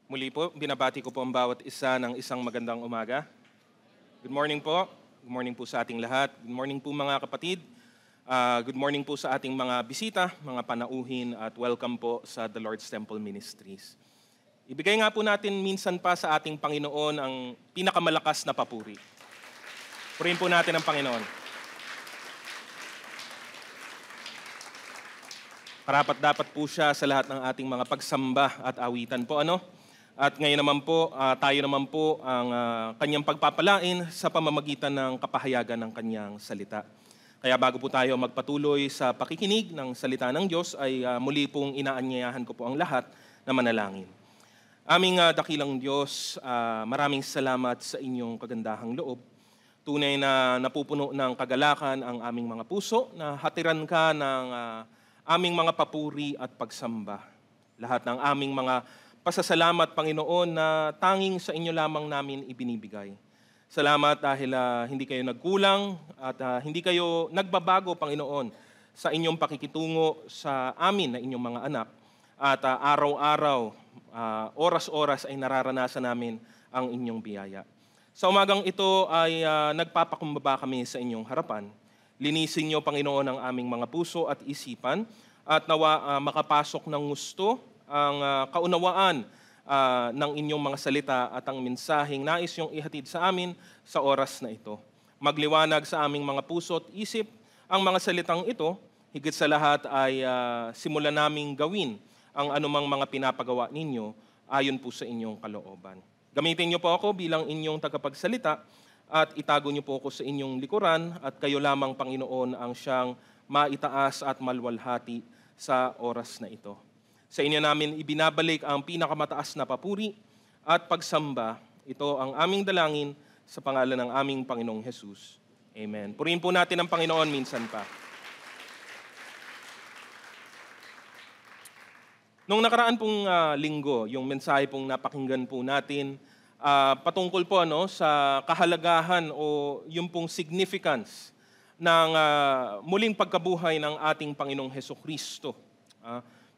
Muli po, binabati ko po ang bawat isa ng isang magandang umaga. Good morning po. Good morning po sa ating lahat. Good morning po mga kapatid. Good morning po sa ating mga bisita, mga panauhin at welcome po sa The Lord's Temple Ministries. Ibigay nga po natin minsan pa sa ating Panginoon ang pinakamalakas na papuri. Purihin po natin ang Panginoon. Karapat-dapat po siya sa lahat ng ating mga pagsamba at awitan po. At ngayon naman po, tayo naman po ang kanyang pagpapalain sa pamamagitan ng kapahayagan ng kanyang salita. Kaya bago po tayo magpatuloy sa pakikinig ng salita ng Diyos, ay muli pong inaanyayahan ko po ang lahat na manalangin. Aming dakilang Diyos, maraming salamat sa inyong kagandahang loob. Tunay na napupuno ng kagalakan ang aming mga puso, na hatiran ka ng aming mga papuri at pagsamba. Lahat ng aming mga pasasalamat, Panginoon, na tanging sa inyo lamang namin ibinibigay. Salamat dahil hindi kayo nagkulang at hindi kayo nagbabago, Panginoon, sa inyong pakikitungo sa amin na inyong mga anak. At araw-araw, oras-oras ay nararanasan namin ang inyong biyaya. Sa umagang ito ay nagpapakumbaba kami sa inyong harapan. Linisin niyo, Panginoon, ang aming mga puso at isipan at nawa makapasok ng gusto ang kaunawaan ng inyong mga salita at ang mensaheng nais yung ihatid sa amin sa oras na ito. Magliwanag sa aming mga puso at isip ang mga salitang ito. Higit sa lahat ay simulan naming gawin ang anumang mga pinapagawa ninyo ayon po sa inyong kalooban. Gamitin niyo po ako bilang inyong tagapagsalita at itago niyo po ako sa inyong likuran at kayo lamang, Panginoon, ang siyang maitaas at malwalhati sa oras na ito. Sa inyo namin ibinabalik ang pinakamataas na papuri at pagsamba. Ito ang aming dalangin sa pangalan ng aming Panginoong Hesus. Amen. Purihin po natin ang Panginoon minsan pa. Nung nakaraan pong linggo, yung mensahe pong napakinggan po natin, patungkol po sa kahalagahan o yung pong significance ng muling pagkabuhay ng ating Panginoong Hesukristo.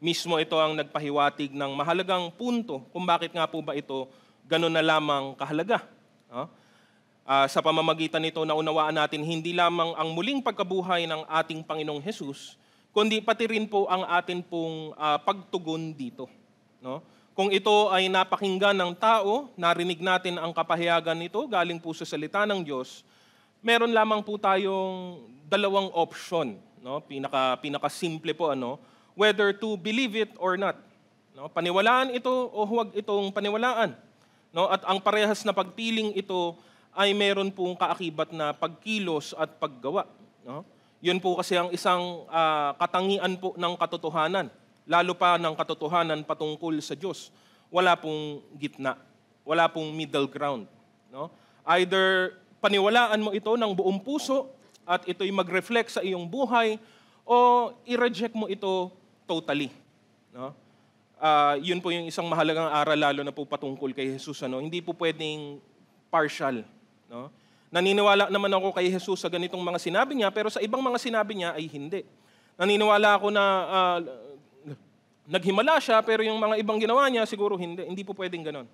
Mismo ito ang nagpahiwatig ng mahalagang punto kung bakit nga po ba ito ganun na lamang kahalaga. Sa pamamagitan nito, naunawaan natin hindi lamang ang muling pagkabuhay ng ating Panginoong Hesus, kundi pati rin po ang atin pong pagtugon dito. Kung ito ay napakinggan ng tao, narinig natin ang kapahayagan nito galing po sa salita ng Diyos, meron lamang po tayong dalawang option. Pinaka-simple po, whether to believe it or not. Paniwalaan ito o huwag itong paniwalaan. At ang parehas na pagpiling ito ay meron pong kaakibat na pagkilos at paggawa. Yun po kasi ang isang katangian po ng katotohanan. Lalo pa ng katotohanan patungkol sa Diyos. Wala pong gitna. Wala pong middle ground. Either paniwalaan mo ito ng buong puso at ito'y mag-reflect sa iyong buhay o i-reject mo ito totally. Yun po yung isang mahalagang aral lalo na po patungkol kay Jesus. Hindi po pwedeng partial. Naniniwala naman ako kay Jesus sa ganitong mga sinabi niya, pero sa ibang mga sinabi niya ay hindi. Naniniwala ako na naghimala siya, pero yung mga ibang ginawa niya siguro hindi. Hindi po pwedeng ganon.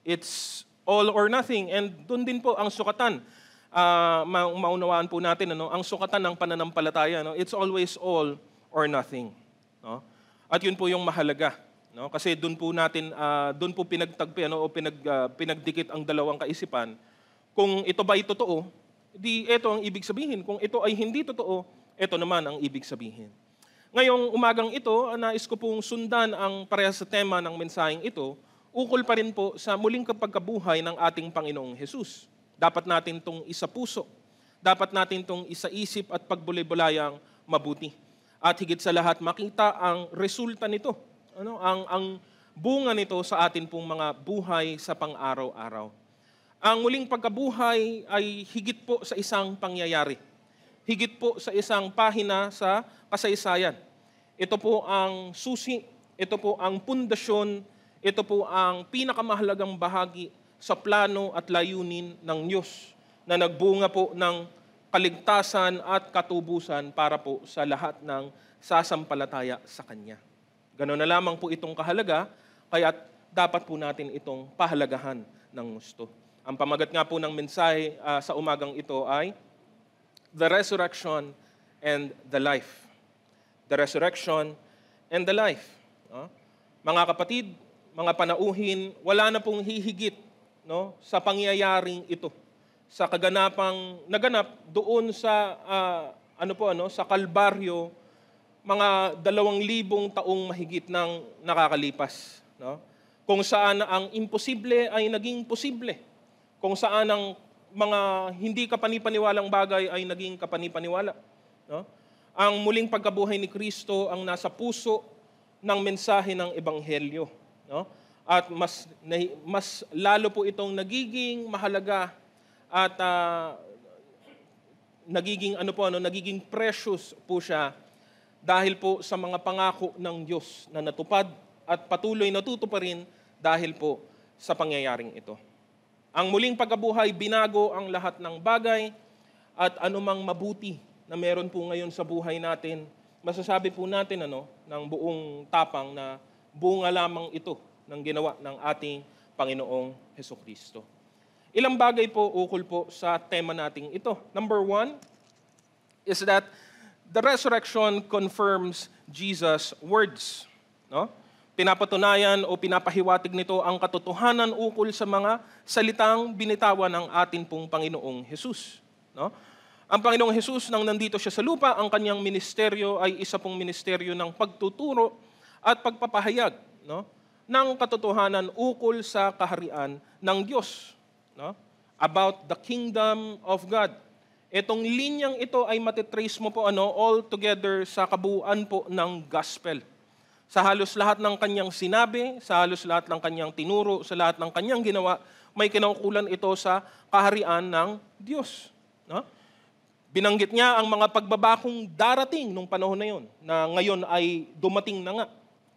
It's all or nothing. And doon din po ang sukatan. Maunawaan po natin, ang sukatan ng pananampalataya. It's always all or nothing. At yun po yung mahalaga. Kasi doon po pinagtagpi o pinagdikit ang dalawang kaisipan. Kung ito ba ay totoo, di ito ang ibig sabihin. Kung ito ay hindi totoo, ito naman ang ibig sabihin. Ngayong umagang ito, nais ko pong sundan ang parehas sa tema ng mensaheng ito, ukol pa rin po sa muling pagkabuhay ng ating Panginoong Hesus. Dapat natin itong isapuso. Dapat natin itong isaisip at pagbulay-bulayang mabuti. At higit sa lahat, makita ang resulta nito. Ang bunga nito sa atin pong mga buhay sa pang-araw-araw. Ang muling pagkabuhay ay higit po sa isang pangyayari. Higit po sa isang pahina sa kasaysayan. Ito po ang susi, ito po ang pundasyon, ito po ang pinakamahalagang bahagi sa plano at layunin ng Diyos na nagbunga po ng kaligtasan at katubusan para po sa lahat ng sasampalataya sa Kanya. Ganoon na lamang po itong kahalaga, kaya't dapat po natin itong pahalagahan ng gusto. Ang pamagat nga po ng mensahe sa umagang ito ay the resurrection and the life. The resurrection and the life. No? Mga kapatid, mga panauhin, wala na pong hihigit, no, sa pangyayaring ito. Sa kaganapang naganap doon sa sa Kalbaryo, mga 2,000 taong mahigit nang nakakalipas, no? Kung saan ang imposible ay naging posible. Kung saan ang mga hindi kapanipaniwalang bagay ay naging kapanipaniwala, no? Ang muling pagkabuhay ni Kristo ang nasa puso ng mensahe ng ebanghelyo, no? At mas lalo po itong nagiging mahalaga at nagiging precious po siya dahil po sa mga pangako ng Diyos na natupad at patuloy natutuparin dahil po sa pangyayaring ito. Ang muling pagkabuhay, binago ang lahat ng bagay at anumang mabuti na meron po ngayon sa buhay natin, masasabi po natin ng buong tapang na bunga lamang ito ng ginawa ng ating Panginoong Hesukristo. Ilang bagay po ukol po sa tema nating ito. Number 1 is that the resurrection confirms Jesus' words. No? Pinapatunayan o pinapahiwatig nito ang katotohanan ukol sa mga salitang binitawan ng atin pong Panginoong Hesus. No? Ang Panginoong Hesus, nang nandito siya sa lupa, ang kanyang ministeryo ay isa pong ministeryo ng pagtuturo at pagpapahayag, no, ng katotohanan ukol sa kaharian ng Diyos, no, about the kingdom of God. Itong linyang ito ay matitrace mo po all together sa kabuuan po ng gospel. Sa halos lahat ng kanyang sinabi, sa halos lahat ng kanyang tinuro, sa lahat ng kanyang ginawa, may kinaukulan ito sa kaharian ng Diyos, no? Binanggit niya ang mga pagbabakong darating nung panahon na yon, na ngayon ay dumating na nga,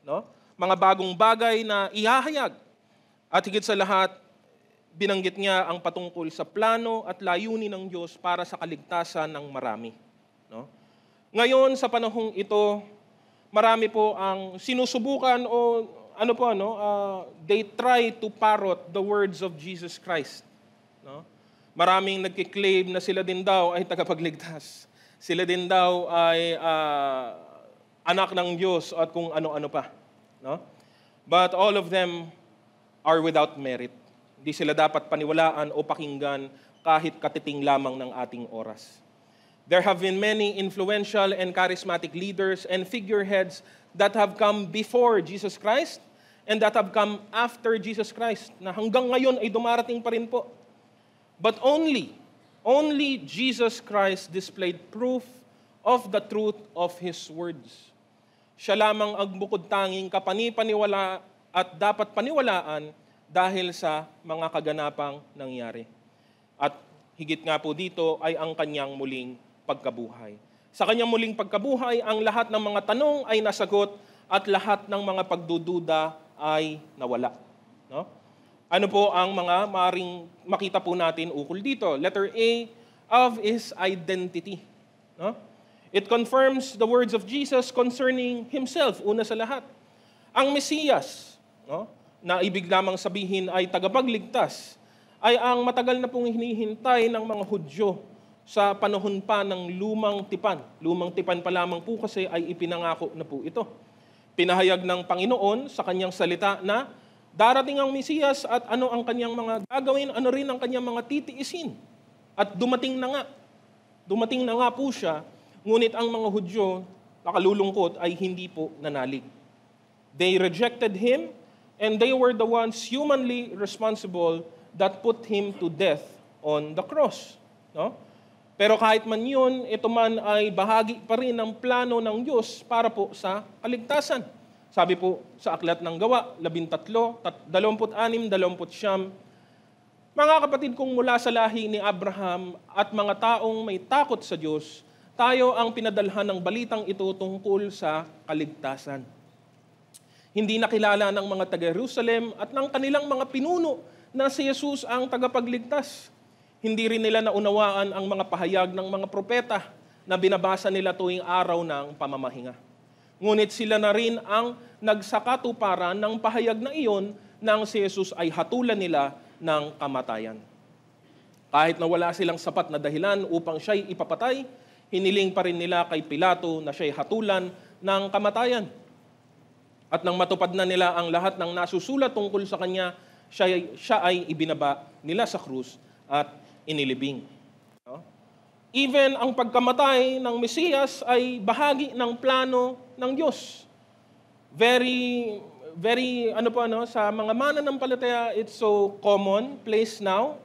no? Mga bagong bagay na ihahayag. At higit sa lahat, binanggit niya ang patungkol sa plano at layunin ng Diyos para sa kaligtasan ng marami, no? Ngayon sa panahong ito, marami po ang sinusubukan o they try to parrot the words of Jesus Christ, no? Maraming nagkiklaim na sila din daw ay tagapagligtas. Sila din daw ay anak ng Diyos at kung ano-ano pa, no? But all of them are without merit. Hindi sila dapat paniwalaan o pakinggan kahit katiting lamang ng ating oras. There have been many influential and charismatic leaders and figureheads that have come before Jesus Christ and that have come after Jesus Christ na hanggang ngayon ay dumarating pa rin po. But only Jesus Christ displayed proof of the truth of His words. Siya lamang ang bukod-tanging kapanipaniwala at dapat paniwalaan dahil sa mga kaganapang nangyari. At higit nga po dito ay ang kanyang muling pagkabuhay. Sa kanyang muling pagkabuhay, ang lahat ng mga tanong ay nasagot at lahat ng mga pagdududa ay nawala. No? Ano po ang mga maaaring makita po natin ukol dito? Letter A, of His identity. No? It confirms the words of Jesus concerning Himself, una sa lahat. Ang Mesiyas, no, na ibig lamang sabihin ay tagapagligtas, ay ang matagal na pong hinihintay ng mga Hudyo sa panahon pa ng lumang tipan. Lumang tipan pa lamang po kasi ay ipinangako na po ito. Pinahayag ng Panginoon sa kanyang salita na darating ang Mesiyas at ano ang kanyang mga gagawin, ano rin ang kanyang mga titiisin. At dumating na nga. Dumating na nga po siya, ngunit ang mga Hudyo, nakalulungkot, ay hindi po nanalig. They rejected Him, and they were the ones humanly responsible that put Him to death on the cross. No? Pero kahit man yun, ito man ay bahagi pa rin ng plano ng Diyos para po sa kaligtasan. Sabi po sa Aklat ng Gawa, 13, 26, 29, mga kapatid kong mula sa lahi ni Abraham at mga taong may takot sa Diyos, tayo ang pinadalhan ng balitang ito tungkol sa kaligtasan. Hindi nakilala ng mga taga-Jerusalem at ng kanilang mga pinuno na si Jesus ang tagapagligtas. Hindi rin nila naunawaan ang mga pahayag ng mga propeta na binabasa nila tuwing araw ng pamamahinga. Ngunit sila na rin ang nagsakatuparan ng pahayag na iyon nang si Jesus ay hatulan nila ng kamatayan. Kahit na wala silang sapat na dahilan upang siya'y ipapatay, hiniling pa rin nila kay Pilato na siya'y hatulan ng kamatayan. At nang matupad na nila ang lahat ng nasusulat tungkol sa kanya, siya ay ibinaba nila sa krus at inilibing. Even ang pagkamatay ng Mesiyas ay bahagi ng plano ng Diyos. Very sa mga mananampalataya, it's so common place now.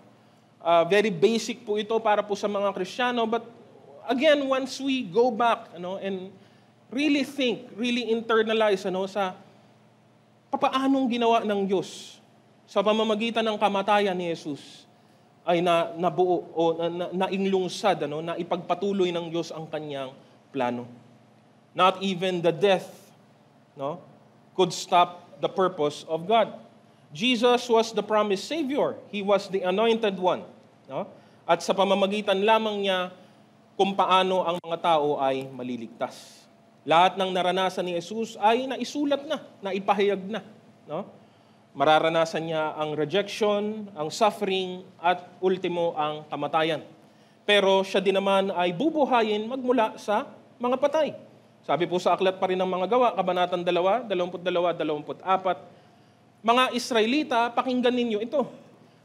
Very basic po ito para po sa mga Kristiyano. But again, once we go back and really think, really internalize sa papaanong ginawa ng Diyos sa pamamagitan ng kamatayan ni Jesus, ay nabuo o nainglungsad, na ipagpatuloy ng Diyos ang kanyang plano. Not even the death could stop the purpose of God. Jesus was the promised Savior. He was the anointed one. At sa pamamagitan lamang niya kung paano ang mga tao ay maliligtas. Lahat ng naranasan ni Jesus ay naisulat na, naipahayag na. Mararanasan niya ang rejection, ang suffering, at ultimo ang kamatayan. Pero siya din naman ay bubuhayin magmula sa mga patay. Sabi po sa aklat pa rin ng mga gawa, Kabanatang 2, 22-24, mga Israelita, pakinggan ninyo ito.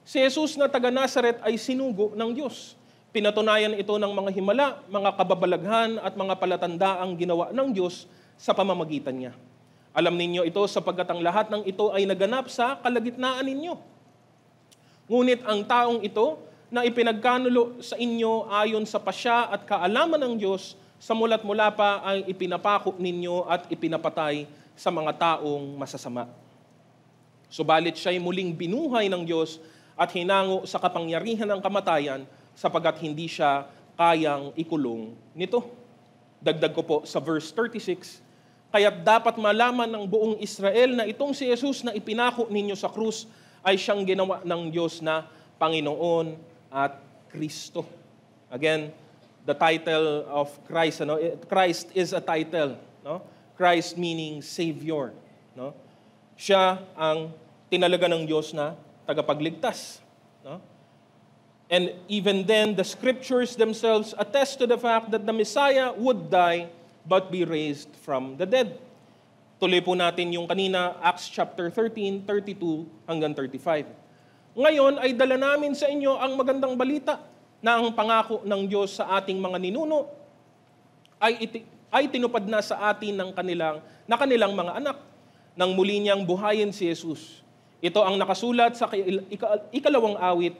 Si Jesus na taga Nazaret ay sinugo ng Diyos. Pinatunayan ito ng mga himala, mga kababalaghan at mga palatandaang ginawa ng Diyos sa pamamagitan niya. Alam ninyo ito sapagkat ang lahat ng ito ay naganap sa kalagitnaan ninyo. Ngunit ang taong ito na ipinagkanulo sa inyo ayon sa pasya at kaalaman ng Diyos, sa mula't mula pa ay ipinapako ninyo at ipinapatay sa mga taong masasama. Subalit siya'y muling binuhay ng Diyos at hinango sa kapangyarihan ng kamatayan sapagkat hindi siya kayang ikulong nito. Dagdag ko po sa verse 36, kaya't dapat malaman ng buong Israel na itong si Jesus na ipinako ninyo sa krus ay siyang ginawa ng Diyos na Panginoon at Kristo. Again, the title of Christ, Christ is a title, Christ meaning Savior, Siya ang tinalaga ng Diyos na tagapagligtas, And even then, the scriptures themselves attest to the fact that the Messiah would die but be raised from the dead. Tuloy po natin yung kanina, Acts chapter 13, 32 hanggang 35. Ngayon ay dala namin sa inyo ang magandang balita na ang pangako ng Diyos sa ating mga ninuno ay tinupad na sa atin ng kanilang mga anak nang muli niyang buhayin si Jesus. Ito ang nakasulat sa ikalawang awit,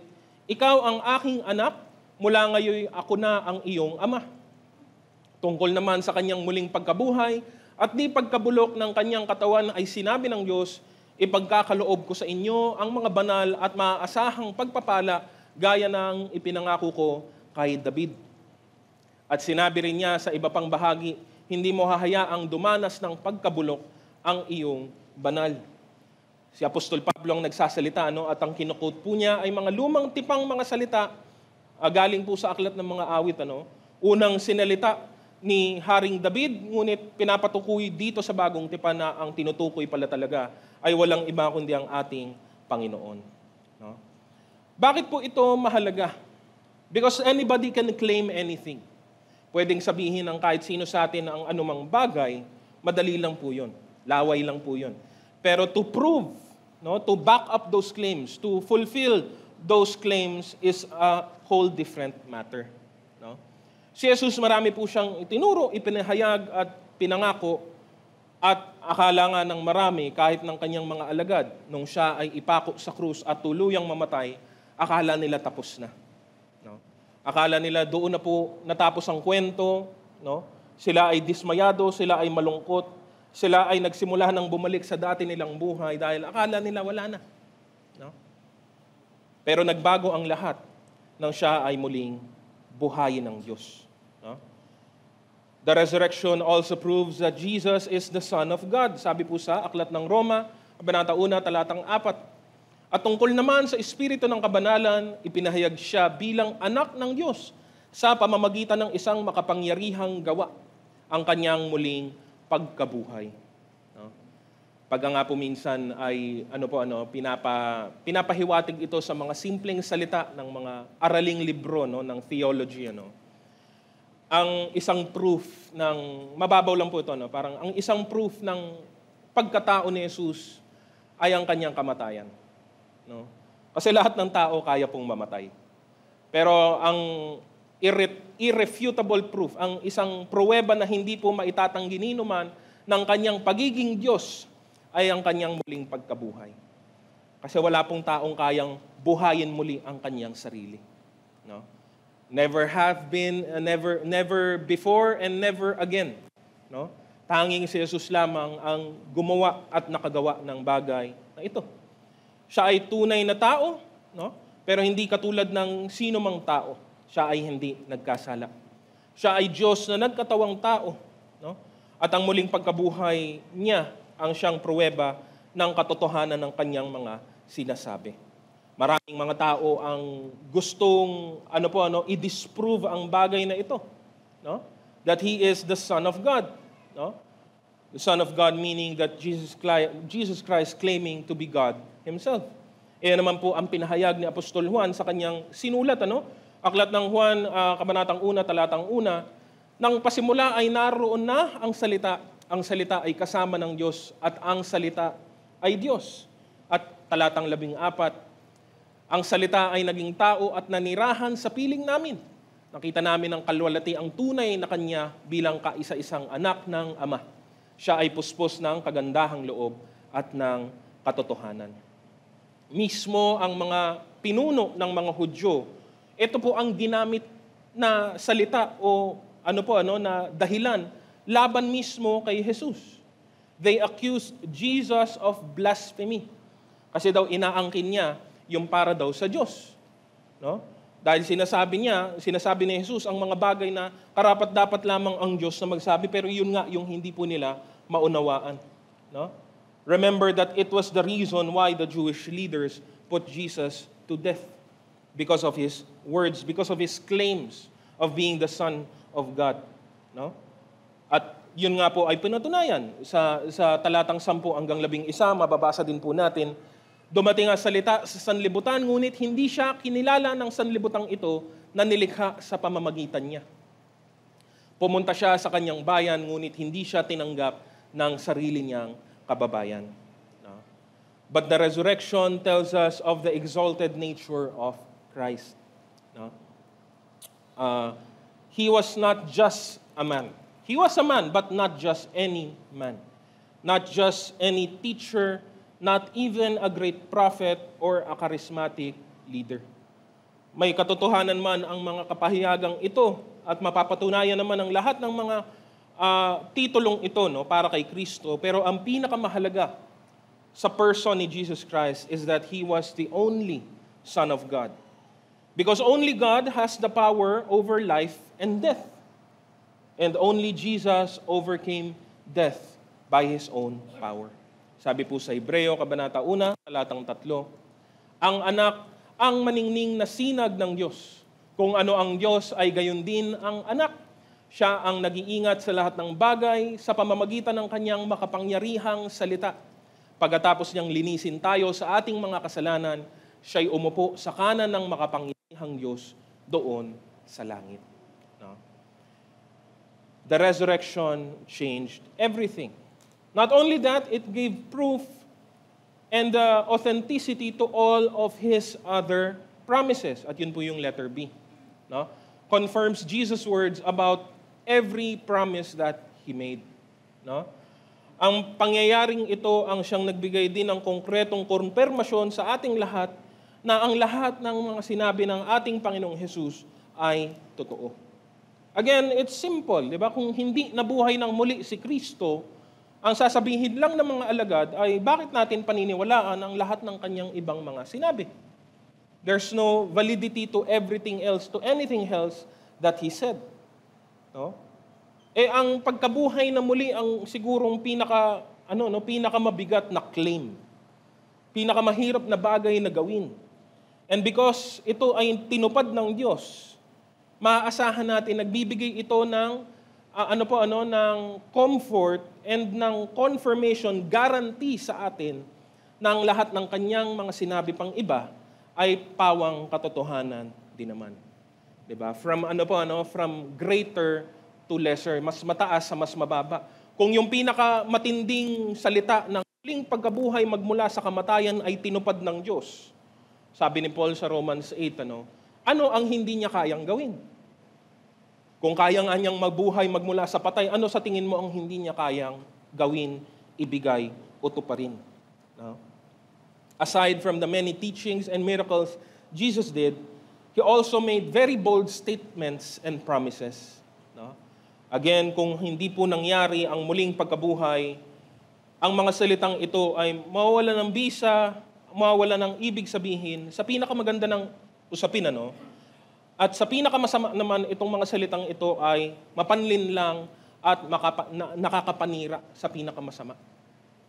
ikaw ang aking anak, mula ngayon ako na ang iyong ama. Tungkol naman sa kanyang muling pagkabuhay at di pagkabulok ng kanyang katawan ay sinabi ng Diyos, ipagkakaloob ko sa inyo ang mga banal at maaasahang pagpapala gaya ng ipinangako ko kay David. At sinabi rin niya sa iba pang bahagi, hindi mo hahayaang dumanas ng pagkabulok ang iyong banal. Si Apostol Pablo ang nagsasalita, at ang kinukot po niya ay mga lumang tipang mga salita, galing po sa aklat ng mga awit. Unang sinalita ni Haring David, ngunit pinapatukoy dito sa bagong tipan na ang tinutukoy pala talaga ay walang iba kundi ang ating Panginoon. Bakit po ito mahalaga? Because anybody can claim anything. Pwedeng sabihin ng kahit sino sa atin ang anumang bagay, madali lang po yun. Laway lang po yun. Pero to prove, to back up those claims, to fulfill those claims is a whole different matter. Si Jesus marami po siyang itinuro, ipinahayag at pinangako at akala nga ng marami kahit ng kanyang mga alagad nung siya ay ipako sa krus at tuluyang mamatay, akala nila tapos na. Akala nila doon na po natapos ang kwento, Sila ay dismayado, sila ay malungkot. Sila ay nagsimula ng bumalik sa dati nilang buhay dahil akala nila wala na. Pero nagbago ang lahat nang siya ay muling buhayin ng Diyos. The resurrection also proves that Jesus is the Son of God. Sabi po sa Aklat ng Roma, Kabanata 1, talatang 4. At tungkol naman sa Espiritu ng Kabanalan, ipinahayag siya bilang anak ng Diyos sa pamamagitan ng isang makapangyarihang gawa, ang kanyang muling pagkabuhay. Pag nga po minsan ay pinapahiwatig ito sa mga simpleng salita ng mga araling libro ng theology Ang isang proof ng mababaw lang po ito parang ang isang proof ng pagkatao ni Jesus ay ang kanyang kamatayan. Kasi lahat ng tao kaya pong mamatay. Pero ang irrefutable proof, ang isang pruweba na hindi po maitatanggi ni numan ng kanyang pagiging Diyos ay ang kanyang muling pagkabuhay. Kasi wala pong taong kayang buhayin muli ang kanyang sarili. Never have been, never before, and never again. Tanging si Jesus lamang ang gumawa at nakagawa ng bagay na ito. Siya ay tunay na tao, pero hindi katulad ng sino mang tao. Siya ay hindi nagkasala. Siya ay Diyos na nagkatawang tao. At ang muling pagkabuhay niya ang siyang pruweba ng katotohanan ng kanyang mga sinasabi. Maraming mga tao ang gustong i-disprove ang bagay na ito. That He is the Son of God. The Son of God meaning that Jesus Christ claiming to be God Himself. Iyan naman po ang pinahayag ni Apostol Juan sa kanyang sinulat. Aklat ng Juan, Kabanatang 1, Talatang 1, nang pasimula ay naroon na ang salita. Ang salita ay kasama ng Diyos at ang salita ay Diyos. At talatang 14, ang salita ay naging tao at nanirahan sa piling namin. Nakita namin ang kalwalati ang tunay na Kanya bilang kaisa-isang anak ng Ama. Siya ay puspos ng kagandahang loob at ng katotohanan. Mismo ang mga pinuno ng mga Hudyo, ito po ang ginamit na salita o na dahilan laban mismo kay Jesus. They accused Jesus of blasphemy. Kasi daw inaangkin niya yung para daw sa Diyos. Dahil sinasabi ni Jesus ang mga bagay na karapat-dapat lamang ang Diyos na magsabi, pero yun nga yung hindi po nila maunawaan. Remember that it was the reason why the Jewish leaders put Jesus to death. Because of His words, because of His claims of being the Son of God. At yun nga po ay pinatunayan sa talatang 10 hanggang 11, mababasa din po natin, dumating ang salita sa sanlibutan, ngunit hindi siya kinilala ng sanlibutang ito na nilikha sa pamamagitan niya. Pumunta siya sa kanyang bayan, ngunit hindi siya tinanggap ng sarili niyang kababayan. But the resurrection tells us of the exalted nature of Christ. He was not just a man. He was a man, but not just any man. Not just any teacher, not even a great prophet or a charismatic leader. May katotohanan man ang mga kapahiyagang ito at mapapatunayan naman ang lahat ng mga titulong ito para kay Kristo. Pero ang pinakamahalaga sa person ni Jesus Christ is that He was the only Son of God. Because only God has the power over life and death. And only Jesus overcame death by His own power. Sabi po sa Hebreo, Kabanata 1, Talatang 3, ang anak ang maningning na sinag ng Diyos. Kung ano ang Diyos ay gayon din ang anak. Siya ang nag-iingat sa lahat ng bagay sa pamamagitan ng kanyang makapangyarihang salita. Pagkatapos niyang linisin tayo sa ating mga kasalanan, siya'y umupo sa kanan ng makapangyarihang Diyos doon sa langit. The resurrection changed everything. Not only that, it gave proof and authenticity to all of His other promises. At yun po yung letter B. Confirms Jesus' words about every promise that He made. Ang pangyayaring ito ang siyang nagbigay din ng konkretong kumpirmasyon sa ating lahat na ang lahat ng mga sinabi ng ating Panginoong Jesus ay totoo. Again, it's simple, di ba? Kung hindi nabuhay ng muli si Kristo, ang sasabihin lang ng mga alagad ay bakit natin paniniwalaan ang lahat ng kanyang ibang mga sinabi? There's no validity to everything else, to anything else that He said. Ang pagkabuhay na muli ang sigurong pinakamabigat na claim. Pinakamahirap na bagay na gawin. And because ito ay tinupad ng Diyos, maaasahan natin nagbibigay ito ng ng comfort and ng confirmation, guarantee sa atin na ang lahat ng kanyang mga sinabi pang iba ay pawang katotohanan din naman. 'Di ba? From greater to lesser, mas mataas sa mas mababa. Kung yung pinakamatinding salita ng muling pagkabuhay magmula sa kamatayan ay tinupad ng Diyos, sabi ni Paul sa Romans 8, ano ang hindi niya kayang gawin? Kung kaya nga niyang mabuhay magmula sa patay, ano sa tingin mo ang hindi niya kayang gawin, ibigay, o tuparin? No? Aside from the many teachings and miracles Jesus did, He also made very bold statements and promises. No? Again, kung hindi po nangyari ang muling pagkabuhay, ang mga salitang ito ay mawawala ng bisa, mawawala ng ibig sabihin, sa pinakamaganda ng usapin, At sa pinakamasama naman, itong mga salitang ito ay mapanlin lang at nakakapanira sa pinakamasama.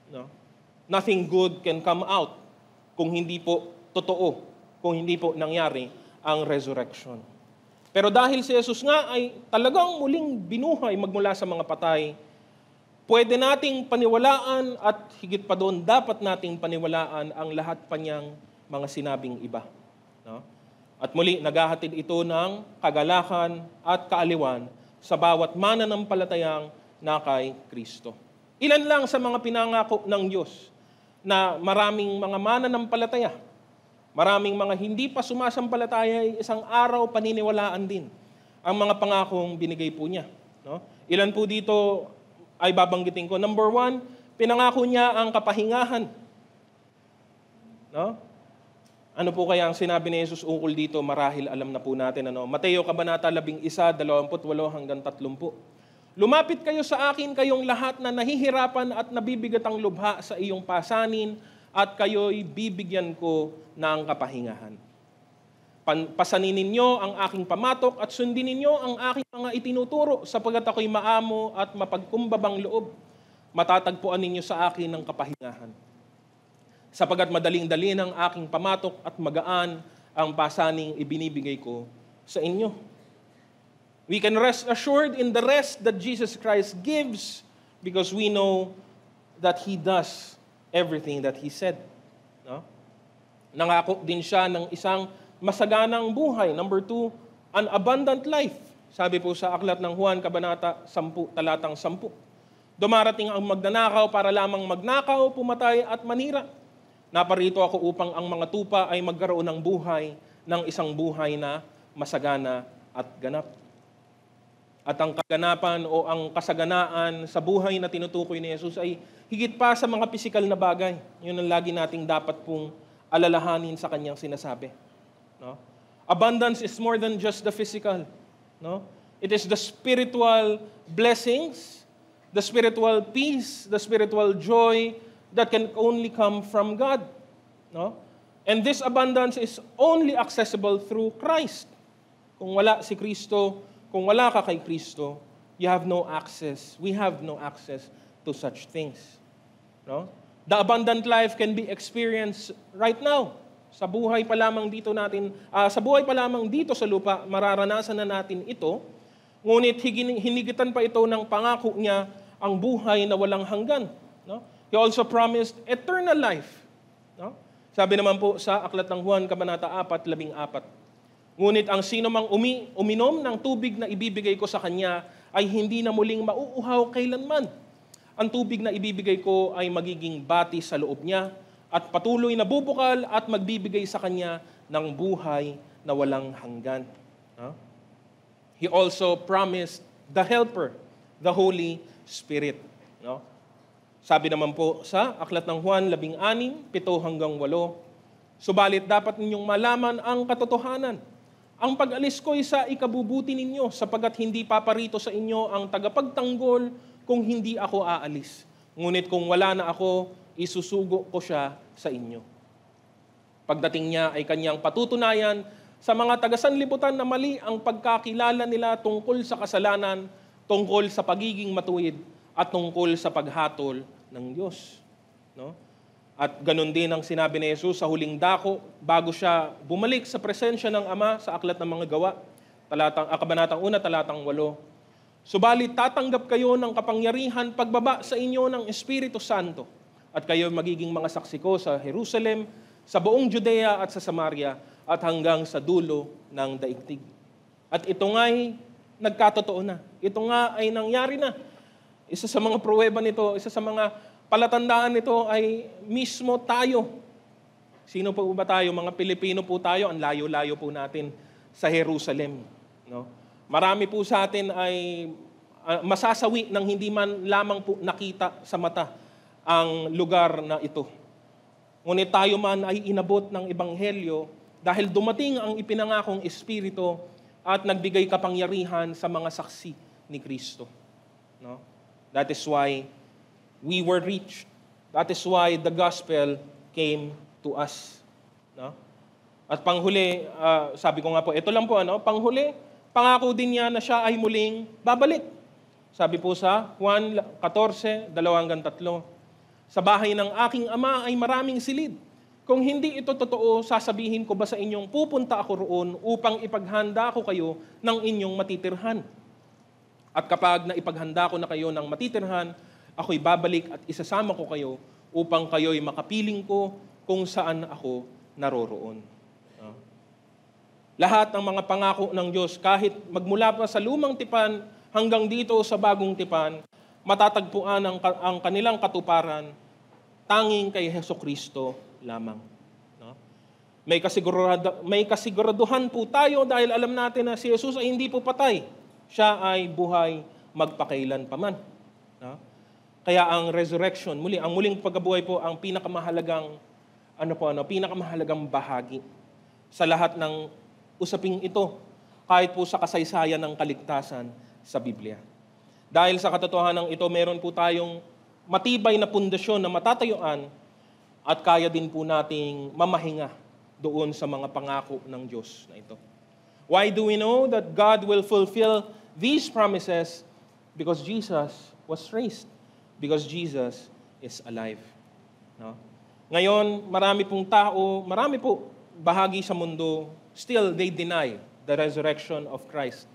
No? Nothing good can come out kung hindi po totoo, kung hindi po nangyari ang resurrection. Pero dahil si Jesus nga ay talagang muling binuhay magmula sa mga patay, pwede nating paniwalaan at higit pa doon, dapat nating paniwalaan ang lahat pa niyang mga sinabing iba. No? At muli, naghahatid ito ng kagalakan at kaaliwan sa bawat mananampalatayang na kay Kristo. Ilan lang sa mga pinangako ng Diyos na maraming mga mananampalataya, maraming mga hindi pa sumasampalataya ay isang araw paniniwalaan din ang mga pangakong binigay po niya. No? Ilan po dito ay babanggitin ko. Number 1, pinangako niya ang kapahingahan. No? Ano po kaya ang sinabi ni Jesus ukol dito? Marahil alam na po natin. Mateo Kabanata 11, 28 hanggang 30. Lumapit kayo sa akin, kayong lahat na nahihirapan at nabibigat ang lubha sa iyong pasanin, at kayo'y bibigyan ko ng kapahingahan. Pasanin ninyo ang aking pamatok at sundin ninyo ang aking mga itinuturo, sapagkat ako'y maamo at mapagkumbabang loob. Matatagpuan ninyo sa akin ng kapahingahan. Sapagkat madaling-dali ng aking pamatok at magaan ang pasaning ibinibigay ko sa inyo. We can rest assured in the rest that Jesus Christ gives because we know that He does everything that He said. No? Nangako din siya ng isang masaganang buhay. Number 2, an abundant life. Sabi po sa aklat ng Juan, Kabanata 10, talatang 10. Dumarating ang magnanakaw para lamang magnakaw, pumatay at manira. Naparito ako upang ang mga tupa ay magkaroon ng buhay, ng isang buhay na masagana at ganap. At ang kaganapan o ang kasaganaan sa buhay na tinutukoy ni Jesus ay higit pa sa mga pisikal na bagay. Yun ang lagi nating dapat pong alalahanin sa kanyang sinasabi. No? Abundance is more than just the physical. No? It is the spiritual blessings, the spiritual peace, the spiritual joy that can only come from God. No? And this abundance is only accessible through Christ. Kung wala si Kristo, kung wala ka kay Kristo, you have no access. We have no access to such things. No? The abundant life can be experienced right now. Sa buhay pa lamang dito sa lupa, mararanasan na natin ito. Ngunit hinigitan pa ito ng pangako niya ang buhay na walang hanggan. No? He also promised eternal life. No? Sabi naman po sa aklat ng Juan, Kabanata 4:14. Ngunit ang sino mang uminom ng tubig na ibibigay ko sa kanya ay hindi na muling mauuhaw kailanman. Ang tubig na ibibigay ko ay magiging bati sa loob niya at patuloy na bubukal at magbibigay sa kanya ng buhay na walang hanggan. No? He also promised the Helper, the Holy Spirit. No? Sabi naman po sa aklat ng Juan 16, 7 hanggang 8, subalit dapat ninyong malaman ang katotohanan. Ang pag-alis ko'y sa ikabubuti ninyo, sapagkat hindi paparito sa inyo ang tagapagtanggol kung hindi ako aalis. Ngunit kung wala na ako, isusugo ko siya sa inyo. Pagdating niya ay kanyang patutunayan sa mga taga-sanlibutan na mali ang pagkakilala nila tungkol sa kasalanan, tungkol sa pagiging matuwid, at tungkol sa paghatol ng Diyos. No? At ganun din ang sinabi ni Jesus sa huling dako bago siya bumalik sa presensya ng Ama sa aklat ng mga gawa, Kabanatang 1, talatang 8. Subalit tatanggap kayo ng kapangyarihan pagbaba sa inyo ng Espiritu Santo at kayo magiging mga saksi ko sa Jerusalem, sa buong Judea at sa Samaria at hanggang sa dulo ng daigdig. At ito nga'y nagkatotoo na. Ito nga ay nangyari na. Isa sa mga pruweba nito, isa sa mga palatandaan nito ay mismo tayo. Sino po ba tayo? Mga Pilipino po tayo. Ang layo-layo po natin sa Jerusalem. No? Marami po sa atin ay masasawi nang hindi man lamang po nakita sa mata ang lugar na ito. Ngunit tayo man ay inabot ng Ebanghelyo dahil dumating ang ipinangakong Espiritu at nagbigay kapangyarihan sa mga saksi ni Kristo. No? That is why we were reached. That is why the gospel came to us. No? At panghuli, sabi ko nga po, ito lang po, panghuli, pangako din niya na siya ay muling babalik. Sabi po sa Juan 14:2-3, sa bahay ng aking ama ay maraming silid. Kung hindi ito totoo, sasabihin ko ba sa inyong pupunta ako roon upang ipaghanda ko kayo ng inyong matitirhan. At kapag naipaghanda ko na kayo ng matitirhan, ako'y babalik at isasama ko kayo upang kayo'y makapiling ko kung saan ako naroroon. Lahat ng mga pangako ng Diyos, kahit magmula pa sa lumang tipan hanggang dito sa bagong tipan, matatagpuan ang kanilang katuparan tanging kay Hesukristo lamang. No? May kasiguraduhan po tayo dahil alam natin na si Jesus ay hindi po patay. Siya ay buhay magpakailan paman. No? Kaya ang resurrection, ang muling pagkabuhay po ang pinakamahalagang pinakamahalagang bahagi sa lahat ng usaping ito, kahit po sa kasaysayan ng kaligtasan sa Biblia. Dahil sa katotohanan ito, meron po tayong matibay na pundasyon na matatayuan at kaya din po nating mamahinga doon sa mga pangako ng Diyos na ito. Why do we know that God will fulfill these promises? Because Jesus was raised. Because Jesus is alive. No? Ngayon, marami po bahagi sa mundo, still they deny the resurrection of Christ.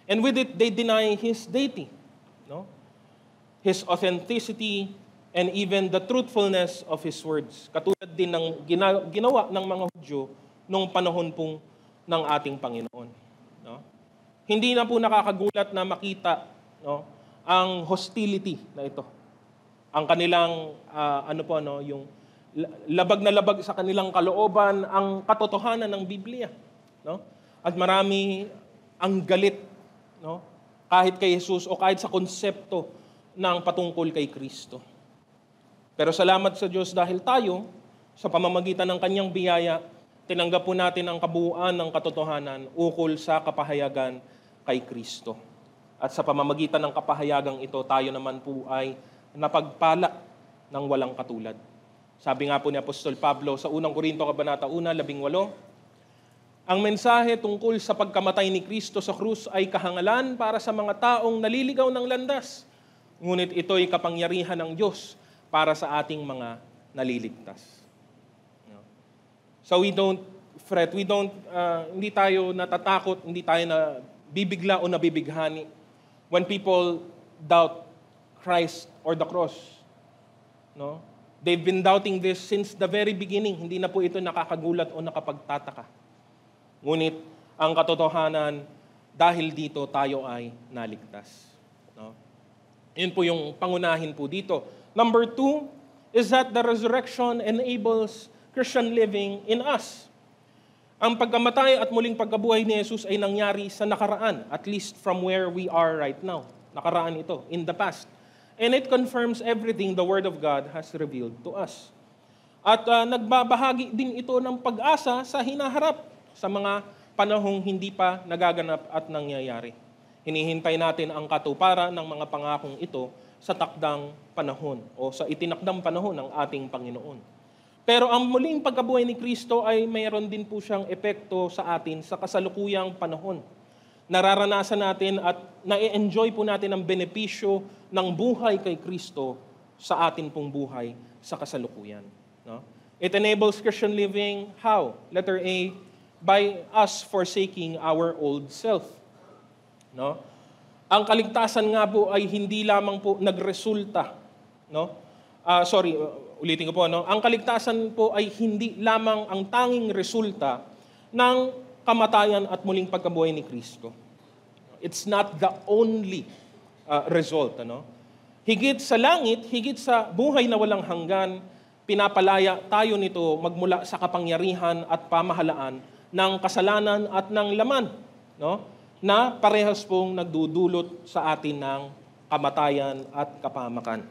And with it, they deny His deity. No? His authenticity, and even the truthfulness of His words. Katulad din ng ginawa ng mga Hudyo nung panahon pong ng ating Panginoon. No? Hindi na po nakakagulat na makita ang hostility na ito. Ang kanilang, yung labag na labag sa kanilang kalooban, ang katotohanan ng Biblia. No? At marami ang galit, kahit kay Jesus o kahit sa konsepto ng patungkol kay Kristo. Pero salamat sa Diyos dahil tayo, sa pamamagitan ng Kanyang biyaya, tinanggap po natin ang kabuuan ng katotohanan ukol sa kapahayagan kay Kristo. At sa pamamagitan ng kapahayagang ito, tayo naman po ay napagpala ng walang katulad. Sabi nga po ni Apostol Pablo sa unang Korinto Kabanata 1:18, ang mensahe tungkol sa pagkamatay ni Kristo sa krus ay kahangalan para sa mga taong naliligaw ng landas. Ngunit ito'y kapangyarihan ng Diyos para sa ating mga naliligtas. So we don't fret, hindi tayo natatakot, hindi tayo na bibigla o nabibighani when people doubt Christ or the cross. No? They've been doubting this since the very beginning. Hindi na po ito nakakagulat o nakapagtataka. Ngunit ang katotohanan, dahil dito tayo ay naligtas. No? Yun po yung pangunahin po dito. Number 2 is that the resurrection enables Christian living in us. Ang pagkamatay at muling pagkabuhay ni Jesus ay nangyari sa nakaraan, at least from where we are right now. Nakaraan ito, in the past. And it confirms everything the Word of God has revealed to us. At nagbabahagi din ito ng pag-asa sa hinaharap sa mga panahong hindi pa nagaganap at nangyayari. Hinihintay natin ang katuparan ng mga pangakong ito sa takdang panahon o sa itinakdang panahon ng ating Panginoon. Pero ang muling pagkabuhay ni Kristo ay mayroon din po siyang epekto sa atin sa kasalukuyang panahon. Nararanasan natin at na-enjoy po natin ang benepisyo ng buhay kay Kristo sa atin pong buhay sa kasalukuyan. No? It enables Christian living, how? Letter A, by us forsaking our old self. No? Ang kaligtasan nga po ay hindi lamang po nagresulta, no? Ulitin ko po, no? Ang kaligtasan po ay hindi lamang ang tanging resulta ng kamatayan at muling pagkabuhay ni Kristo. It's not the only result, ano? Higit sa langit, higit sa buhay na walang hanggan, pinapalaya tayo nito magmula sa kapangyarihan at pamahalaan ng kasalanan at ng laman, no? Na parehas pong nagdudulot sa atin ng kamatayan at kapahamakan.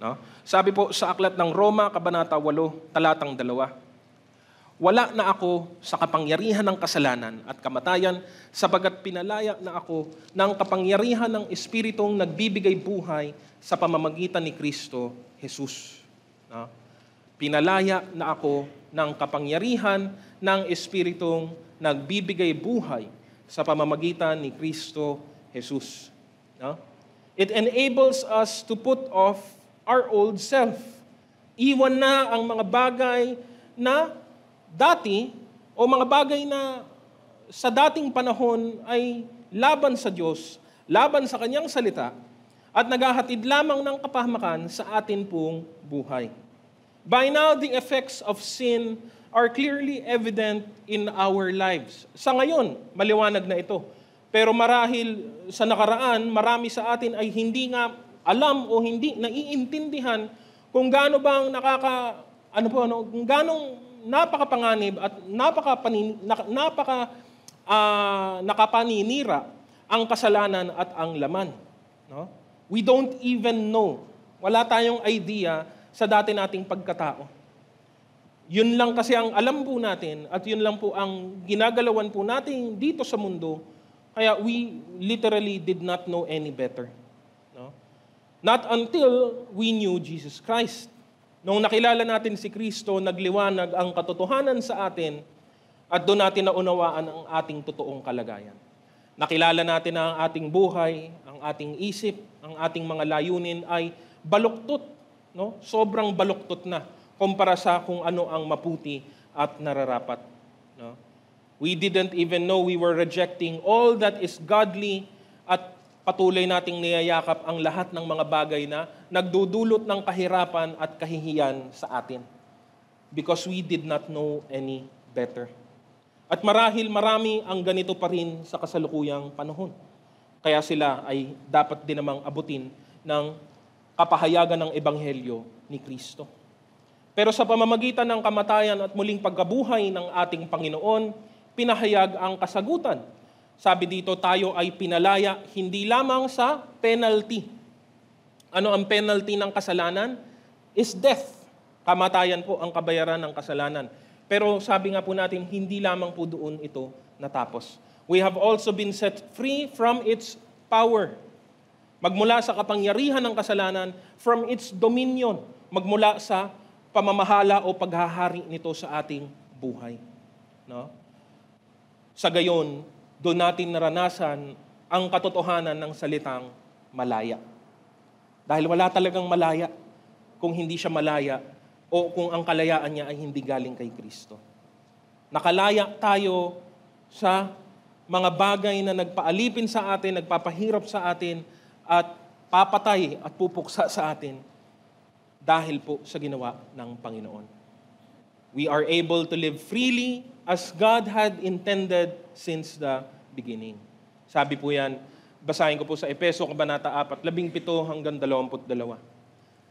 No? Sabi po sa aklat ng Roma, Kabanata 8, talatang 2, wala na ako sa kapangyarihan ng kasalanan at kamatayan sapagat pinalaya na ako ng kapangyarihan ng Espiritong nagbibigay buhay sa pamamagitan ni Kristo Jesus. No? Pinalaya na ako ng kapangyarihan ng Espiritong nagbibigay buhay sa pamamagitan ni Kristo Jesus. No? It enables us to put off our old self. Iwan na ang mga bagay na dati o mga bagay na sa dating panahon ay laban sa Diyos, laban sa Kanyang salita, at naghahatid lamang ng kapahamakan sa atin pong buhay. By now, the effects of sin are clearly evident in our lives. Sa ngayon, maliwanag na ito. Pero marahil sa nakaraan, marami sa atin ay hindi nga alam o hindi naiintindihan kung gaano bang kung ganong napakapanganib at nakapaninira ang kasalanan at ang laman. No? We don't even know. Wala tayong idea sa dati nating pagkatao. Yun lang kasi ang alam po natin at yun lang po ang ginagalawan po natin dito sa mundo. Kaya we literally did not know any better. No? Not until we knew Jesus Christ. Nung nakilala natin si Kristo, nagliwanag ang katotohanan sa atin at doon natin naunawaan ang ating totoong kalagayan. Nakilala natin na ang ating buhay, ang ating isip, ang ating mga layunin ay baluktot. No? Sobrang baluktot na kumpara sa kung ano ang maputi at nararapat. No? We didn't even know we were rejecting all that is godly at patuloy nating niyayakap ang lahat ng mga bagay na nagdudulot ng kahirapan at kahihiyan sa atin. Because we did not know any better. At marahil marami ang ganito pa rin sa kasalukuyang panahon. Kaya sila ay dapat din namang abutin ng kapahayagan ng Ebanghelyo ni Kristo. Pero sa pamamagitan ng kamatayan at muling pagkabuhay ng ating Panginoon, pinahayag ang kasagutan. Sabi dito, tayo ay pinalaya hindi lamang sa penalty. Ano ang penalty ng kasalanan? Is death. Kamatayan po ang kabayaran ng kasalanan. Pero sabi nga po natin, hindi lamang po doon ito natapos. We have also been set free from its power. Magmula sa kapangyarihan ng kasalanan, from its dominion. Magmula sa pamamahala o paghahari nito sa ating buhay. No? Sa gayon, doon natin naranasan ang katotohanan ng salitang malaya. Dahil wala talagang malaya kung hindi siya malaya o kung ang kalayaan niya ay hindi galing kay Kristo. Nakalaya tayo sa mga bagay na nagpaalipin sa atin, nagpapahirap sa atin, at papatay at pupuksa sa atin dahil po sa ginawa ng Panginoon. We are able to live freely as God had intended since the beginning. Sabi po yan, basahin ko po sa Efeso, Kabanata 4, 17 hanggang 22.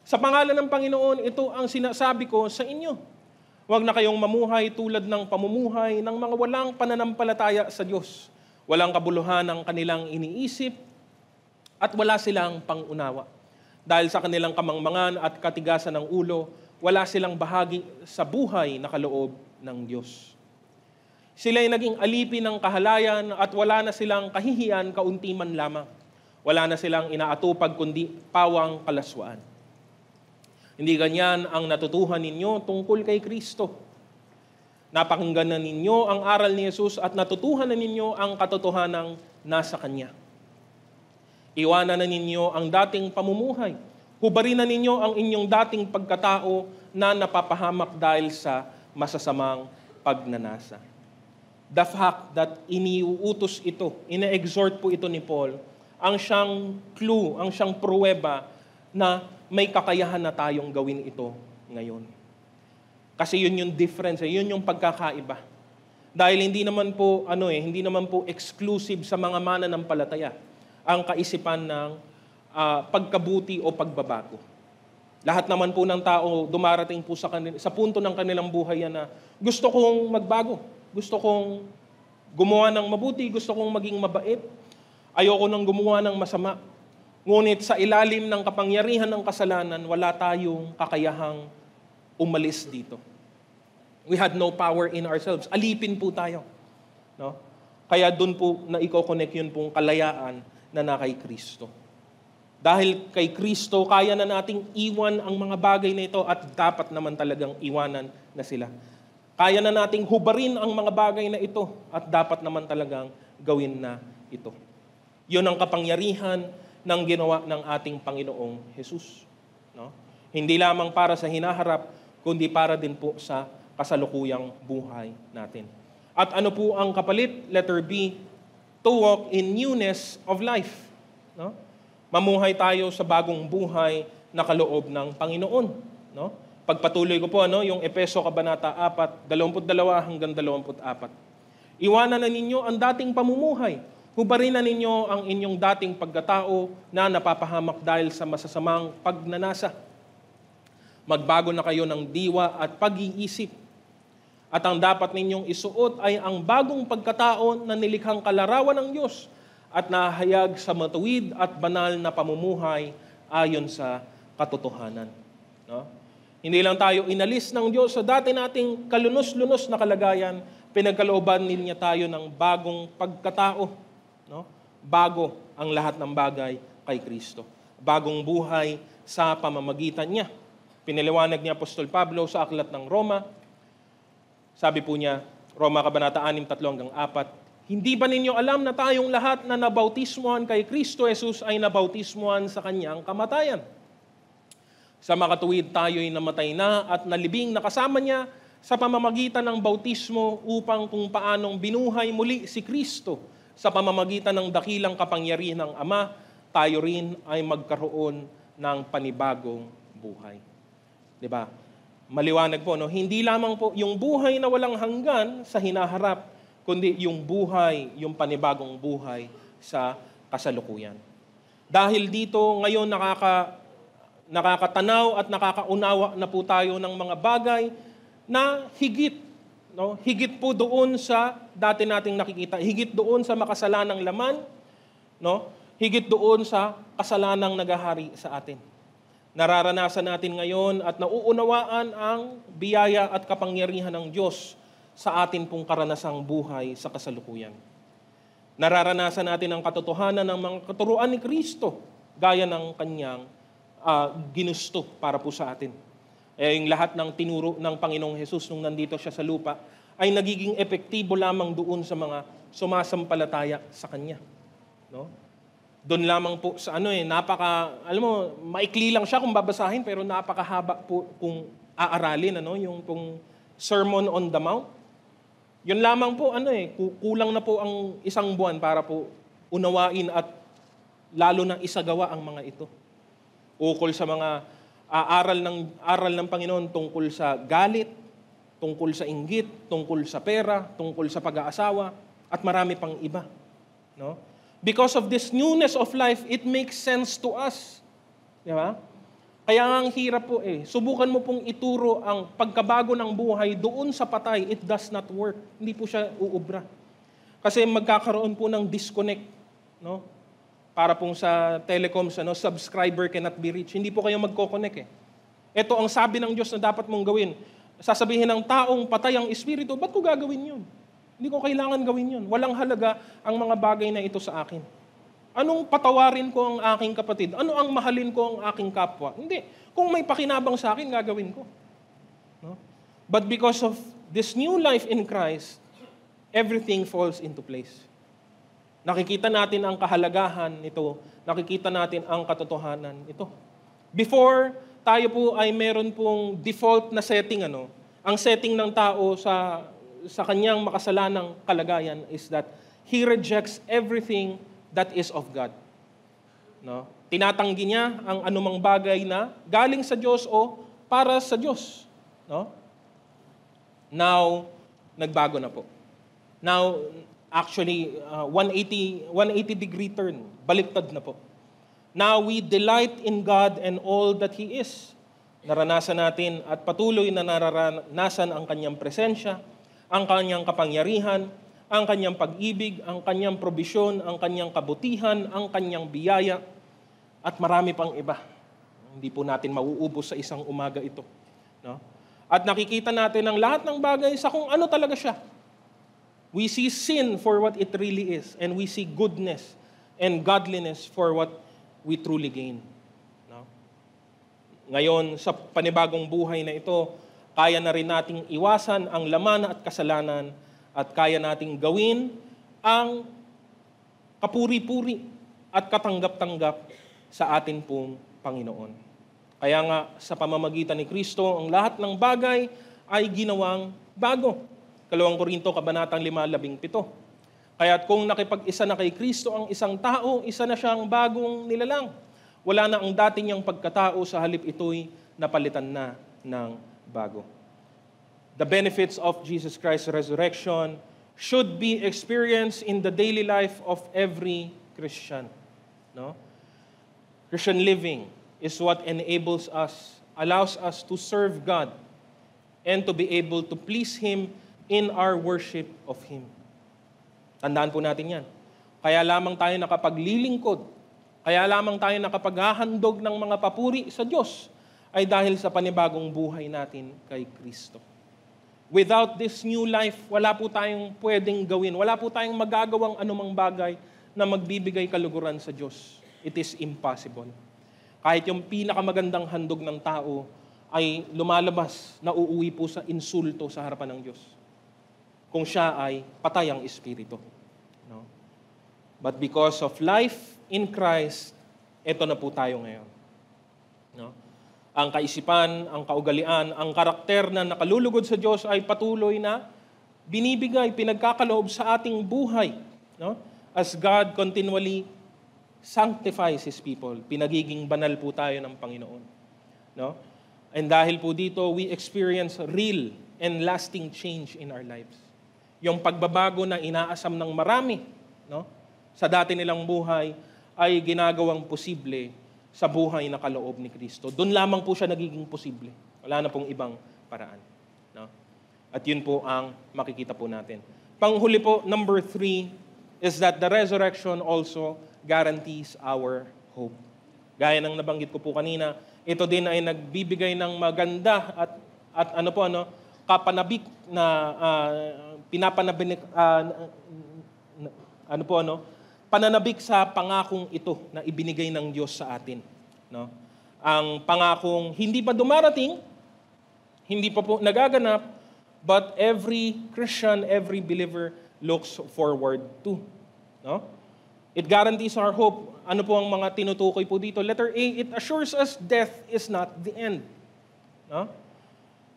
Sa pangalan ng Panginoon, ito ang sinasabi ko sa inyo. Huwag na kayong mamuhay tulad ng pamumuhay ng mga walang pananampalataya sa Diyos. Walang kabuluhan ang kanilang iniisip at wala silang pangunawa. Dahil sa kanilang kamangmangan at katigasan ng ulo, wala silang bahagi sa buhay na kaloob ng Diyos. Sila'y naging alipin ng kahalayan at wala na silang kahihiyan kaunti man lamang. Wala na silang inaatupag kundi pawang kalaswaan. Hindi ganyan ang natutuhan ninyo tungkol kay Kristo. Napakinggan na ninyo ang aral ni Jesus at natutuhan na ninyo ang katotohanang nasa Kanya. Iwanan na ninyo ang dating pamumuhay. Hubarin na ninyo ang inyong dating pagkatao na napapahamak dahil sa masasamang pagnanasa. The fact that iniuutos ito, ina-exhort po ito ni Paul, ang siyang clue, ang siyang pruweba na may kakayahan na tayong gawin ito ngayon. Kasi yun yung difference, yun yung pagkakaiba. Dahil hindi naman po exclusive sa mga mananampalataya ang kaisipan ng pagkabuti o pagbabago. Lahat naman po ng tao dumarating po sa punto ng kanilang buhay yan na gusto kong magbago, gusto kong gumawa ng mabuti, gusto kong maging mabait, ayoko nang gumawa ng masama. Ngunit sa ilalim ng kapangyarihan ng kasalanan, wala tayong kakayahang umalis dito. We had no power in ourselves. Alipin po tayo. No? Kaya doon po na i-connect yun pong kalayaan na na kay Kristo. Dahil kay Kristo, kaya na nating iwan ang mga bagay na ito at dapat naman talagang iwanan na sila. Kaya na nating hubarin ang mga bagay na ito at dapat naman talagang gawin na ito. Yun ang kapangyarihan ng ginawa ng ating Panginoong Jesus. No? Hindi lamang para sa hinaharap, kundi para din po sa kasalukuyang buhay natin. At ano po ang kapalit? Letter B, to walk in newness of life. No? Mamuhay tayo sa bagong buhay na kaloob ng Panginoon. No? Pagpatuloy ko po yung Efeso Kabanata 4, 22 hanggang 24. Iwanan na ninyo ang dating pamumuhay. Hubarin na ninyo ang inyong dating pagkatao na napapahamak dahil sa masasamang pagnanasa. Magbago na kayo ng diwa at pag-iisip. At ang dapat ninyong isuot ay ang bagong pagkatao na nilikhang kalarawan ng Diyos at nahayag sa matuwid at banal na pamumuhay ayon sa katotohanan. No? Hindi lang tayo inalis ng Diyos sa dati nating kalunos-lunos na kalagayan, pinagkalooban niya tayo ng bagong pagkatao. No? Bago ang lahat ng bagay kay Kristo. Bagong buhay sa pamamagitan niya. Pinaliwanag niya Apostol Pablo sa aklat ng Roma. Sabi po niya, Roma Kabanata 6, 3-4, hindi ba ninyo alam na tayong lahat na nabautismuhan kay Kristo Jesus ay nabautismuhan sa kanyang kamatayan? Sa makatuwid tayo'y namatay na at nalibing na kasama niya sa pamamagitan ng bautismo upang kung paanong binuhay muli si Kristo sa pamamagitan ng dakilang kapangyarihan ng Ama, tayo rin ay magkaroon ng panibagong buhay. Diba? Maliwanag po, no? Hindi lamang po yung buhay na walang hanggan sa hinaharap, kundi yung buhay, yung panibagong buhay sa kasalukuyan. Dahil dito, ngayon nakakatanaw at nakakaunawa na po tayo ng mga bagay na higit, no? Higit po doon sa dati nating nakikita, higit doon sa makasalanang laman, no? Higit doon sa kasalanang nagahari sa atin. Nararanasan natin ngayon at nauunawaan ang biyaya at kapangyarihan ng Diyos sa atin pong karanasang buhay sa kasalukuyan. Nararanasan natin ang katotohanan ng mga katuruan ni Kristo gaya ng kanyang ginusto para po sa atin. Yung lahat ng tinuro ng Panginoong Jesus nung nandito siya sa lupa ay nagiging epektibo lamang doon sa mga sumasampalataya sa Kanya. No? Doon lamang po sa maikli lang siya kung babasahin pero napakahaba po kung aaralin, yung pong Sermon on the Mount. Yun lamang po, kulang na po ang isang buwan para po unawain at lalo na isagawa ang mga ito. Ukol sa mga aral ng Panginoon tungkol sa galit, tungkol sa inggit, tungkol sa pera, tungkol sa pag-aasawa, at marami pang iba. No? Because of this newness of life, it makes sense to us. Di ba? Kaya nga ang hirap po Subukan mo pong ituro ang pagkabago ng buhay doon sa patay, it does not work. Hindi po siya uubra. Kasi magkakaroon po ng disconnect. No? Para pong sa telecoms, subscriber cannot be reached. Hindi po kayo magko-connect Ito ang sabi ng Diyos na dapat mong gawin. Sasabihin ng taong patay ang espiritu, ba't ko gagawin yun? Hindi ko kailangan gawin yun. Walang halaga ang mga bagay na ito sa akin. Anong patawarin ko ang aking kapatid? Ano ang mahalin ko ang aking kapwa? Hindi. Kung may pakinabang sa akin, gagawin ko. No? But because of this new life in Christ, everything falls into place. Nakikita natin ang kahalagahan nito. Nakikita natin ang katotohanan nito. Before, tayo po ay meron pong default na setting. Ang setting ng tao sa kanyang makasalanang kalagayan is that he rejects everything that is of God. No? Tinatanggi niya ang anumang bagay na galing sa Diyos o para sa Diyos. No? Now, nagbago na po. Now, actually, 180-degree turn. Baliktad na po. Now, we delight in God and all that He is. Naranasan natin at patuloy na naranasan ang Kanyang presensya, ang Kanyang kapangyarihan, ang Kanyang pag-ibig, ang Kanyang probisyon, ang Kanyang kabutihan, ang Kanyang biyaya, at marami pang iba. Hindi po natin mauubos sa isang umaga ito. No? At nakikita natin ang lahat ng bagay sa kung ano talaga siya. We see sin for what it really is, and we see goodness and godliness for what we truly gain. No? Ngayon, sa panibagong buhay na ito, kaya na rin nating iwasan ang laman at kasalanan at kaya nating gawin ang kapuri-puri at katanggap-tanggap sa atin pong Panginoon. Kaya nga, sa pamamagitan ni Kristo, ang lahat ng bagay ay ginawang bago. 2 Korinto, Kabanatang 5:17. Kaya't kung nakipag-isa na kay Kristo ang isang tao, isa na siyang bagong nilalang. Wala na ang dati niyang pagkatao, sa halip ito'y napalitan na ng bago. The benefits of Jesus Christ's resurrection should be experienced in the daily life of every Christian. No? Christian living is what enables us, allows us to serve God and to be able to please Him in our worship of Him. Tandaan po natin yan. Kaya lamang tayo nakapaglilingkod, kaya lamang tayo nakapaghahandog ng mga papuri sa Diyos ay dahil sa panibagong buhay natin kay Kristo. Without this new life, wala po tayong pwedeng gawin. Wala po tayong magagawang anumang bagay na magbibigay kaluguran sa Diyos. It is impossible. Kahit yung pinakamagandang handog ng tao ay lumalabas, nauuwi po sa insulto sa harapan ng Diyos. Kung siya ay patay ang espiritu. No? But because of life in Christ, eto na po tayo ngayon. No? Ang kaisipan, ang kaugalian, ang karakter na nakalulugod sa Diyos ay patuloy na binibigay, pinagkakaloob sa ating buhay. No? As God continually sanctifies His people, pinagiging banal po tayo ng Panginoon. No? And dahil po dito, we experience real and lasting change in our lives. Yung pagbabago na inaasam ng marami, no? Sa dati nilang buhay, ay ginagawang posible sa buhay na kaloob ni Kristo. Doon lamang po siya nagiging posible. Wala na pong ibang paraan. No? At yun po ang makikita po natin. Panghuli po, number 3, is that the resurrection also guarantees our hope. Gaya ng nabanggit ko po kanina, ito din ay nagbibigay ng maganda at kapanabik na pananabik sa pangakong ito na ibinigay ng Diyos sa atin. No? Ang pangakong hindi pa dumarating, hindi pa po nagaganap, but every Christian, every believer looks forward to. No? It guarantees our hope. Ano po ang mga tinutukoy po dito? Letter A, it assures us death is not the end. No?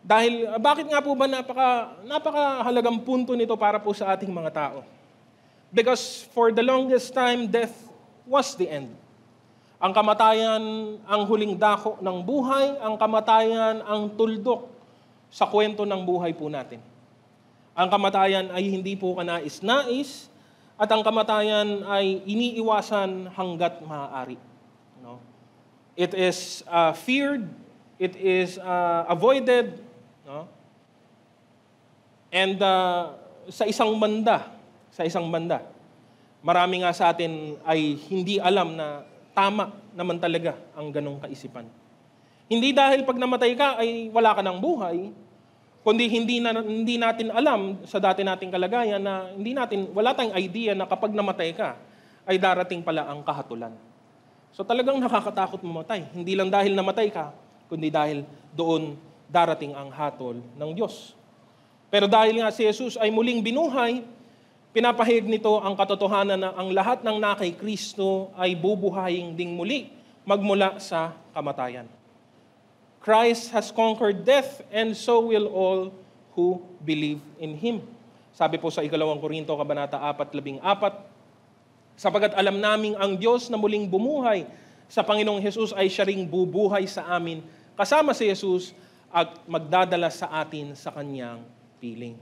Dahil, bakit nga po ba napakahalagang punto nito para po sa ating mga tao? Because for the longest time, death was the end. Ang kamatayan ang huling dako ng buhay, ang kamatayan ang tuldok sa kwento ng buhay po natin. Ang kamatayan ay hindi po kanais-nais, at ang kamatayan ay iniiwasan hanggat maaari. No? It is feared, it is avoided, no? And sa isang banda, marami nga sa atin ay hindi alam na tama naman talaga ang ganong kaisipan. Hindi dahil pag namatay ka ay wala ka ng buhay, kundi hindi natin alam sa dati nating kalagayan na wala tayong idea na kapag namatay ka ay darating pala ang kahatulan. So talagang nakakatakot mamatay. Hindi lang dahil namatay ka, kundi dahil doon darating ang hatol ng Diyos. Pero dahil nga si Jesus ay muling binuhay, pinapahayag nito ang katotohanan na ang lahat ng nakay Kristo ay bubuhayin ding muli magmula sa kamatayan. Christ has conquered death, and so will all who believe in Him. Sabi po sa 2 Korinto, Kabanata 4:14, Sapagat alam naming ang Diyos na muling bumuhay sa Panginoong Hesus ay siya ring bubuhay sa amin kasama si Hesus at magdadala sa atin sa kanyang piling.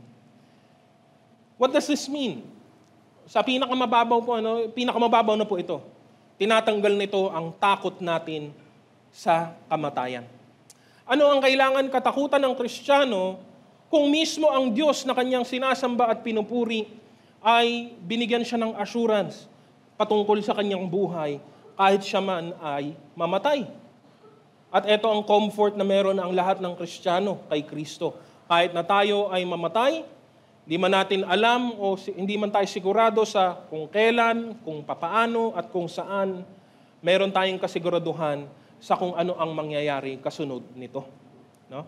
What does this mean? Sa pinakamababaw na po ito. Tinatanggal nito ang takot natin sa kamatayan. Ano ang kailangan katakutan ng Kristiyano kung mismo ang Diyos na kanyang sinasamba at pinupuri ay binigyan siya ng assurance patungkol sa kanyang buhay kahit siya man ay mamatay. At ito ang comfort na meron ang lahat ng Kristiyano kay Kristo. Kahit na tayo ay mamatay, hindi man natin alam o hindi man tayo sigurado sa kung kailan, kung papaano at kung saan, meron tayong kasiguraduhan sa kung ano ang mangyayari kasunod nito. No?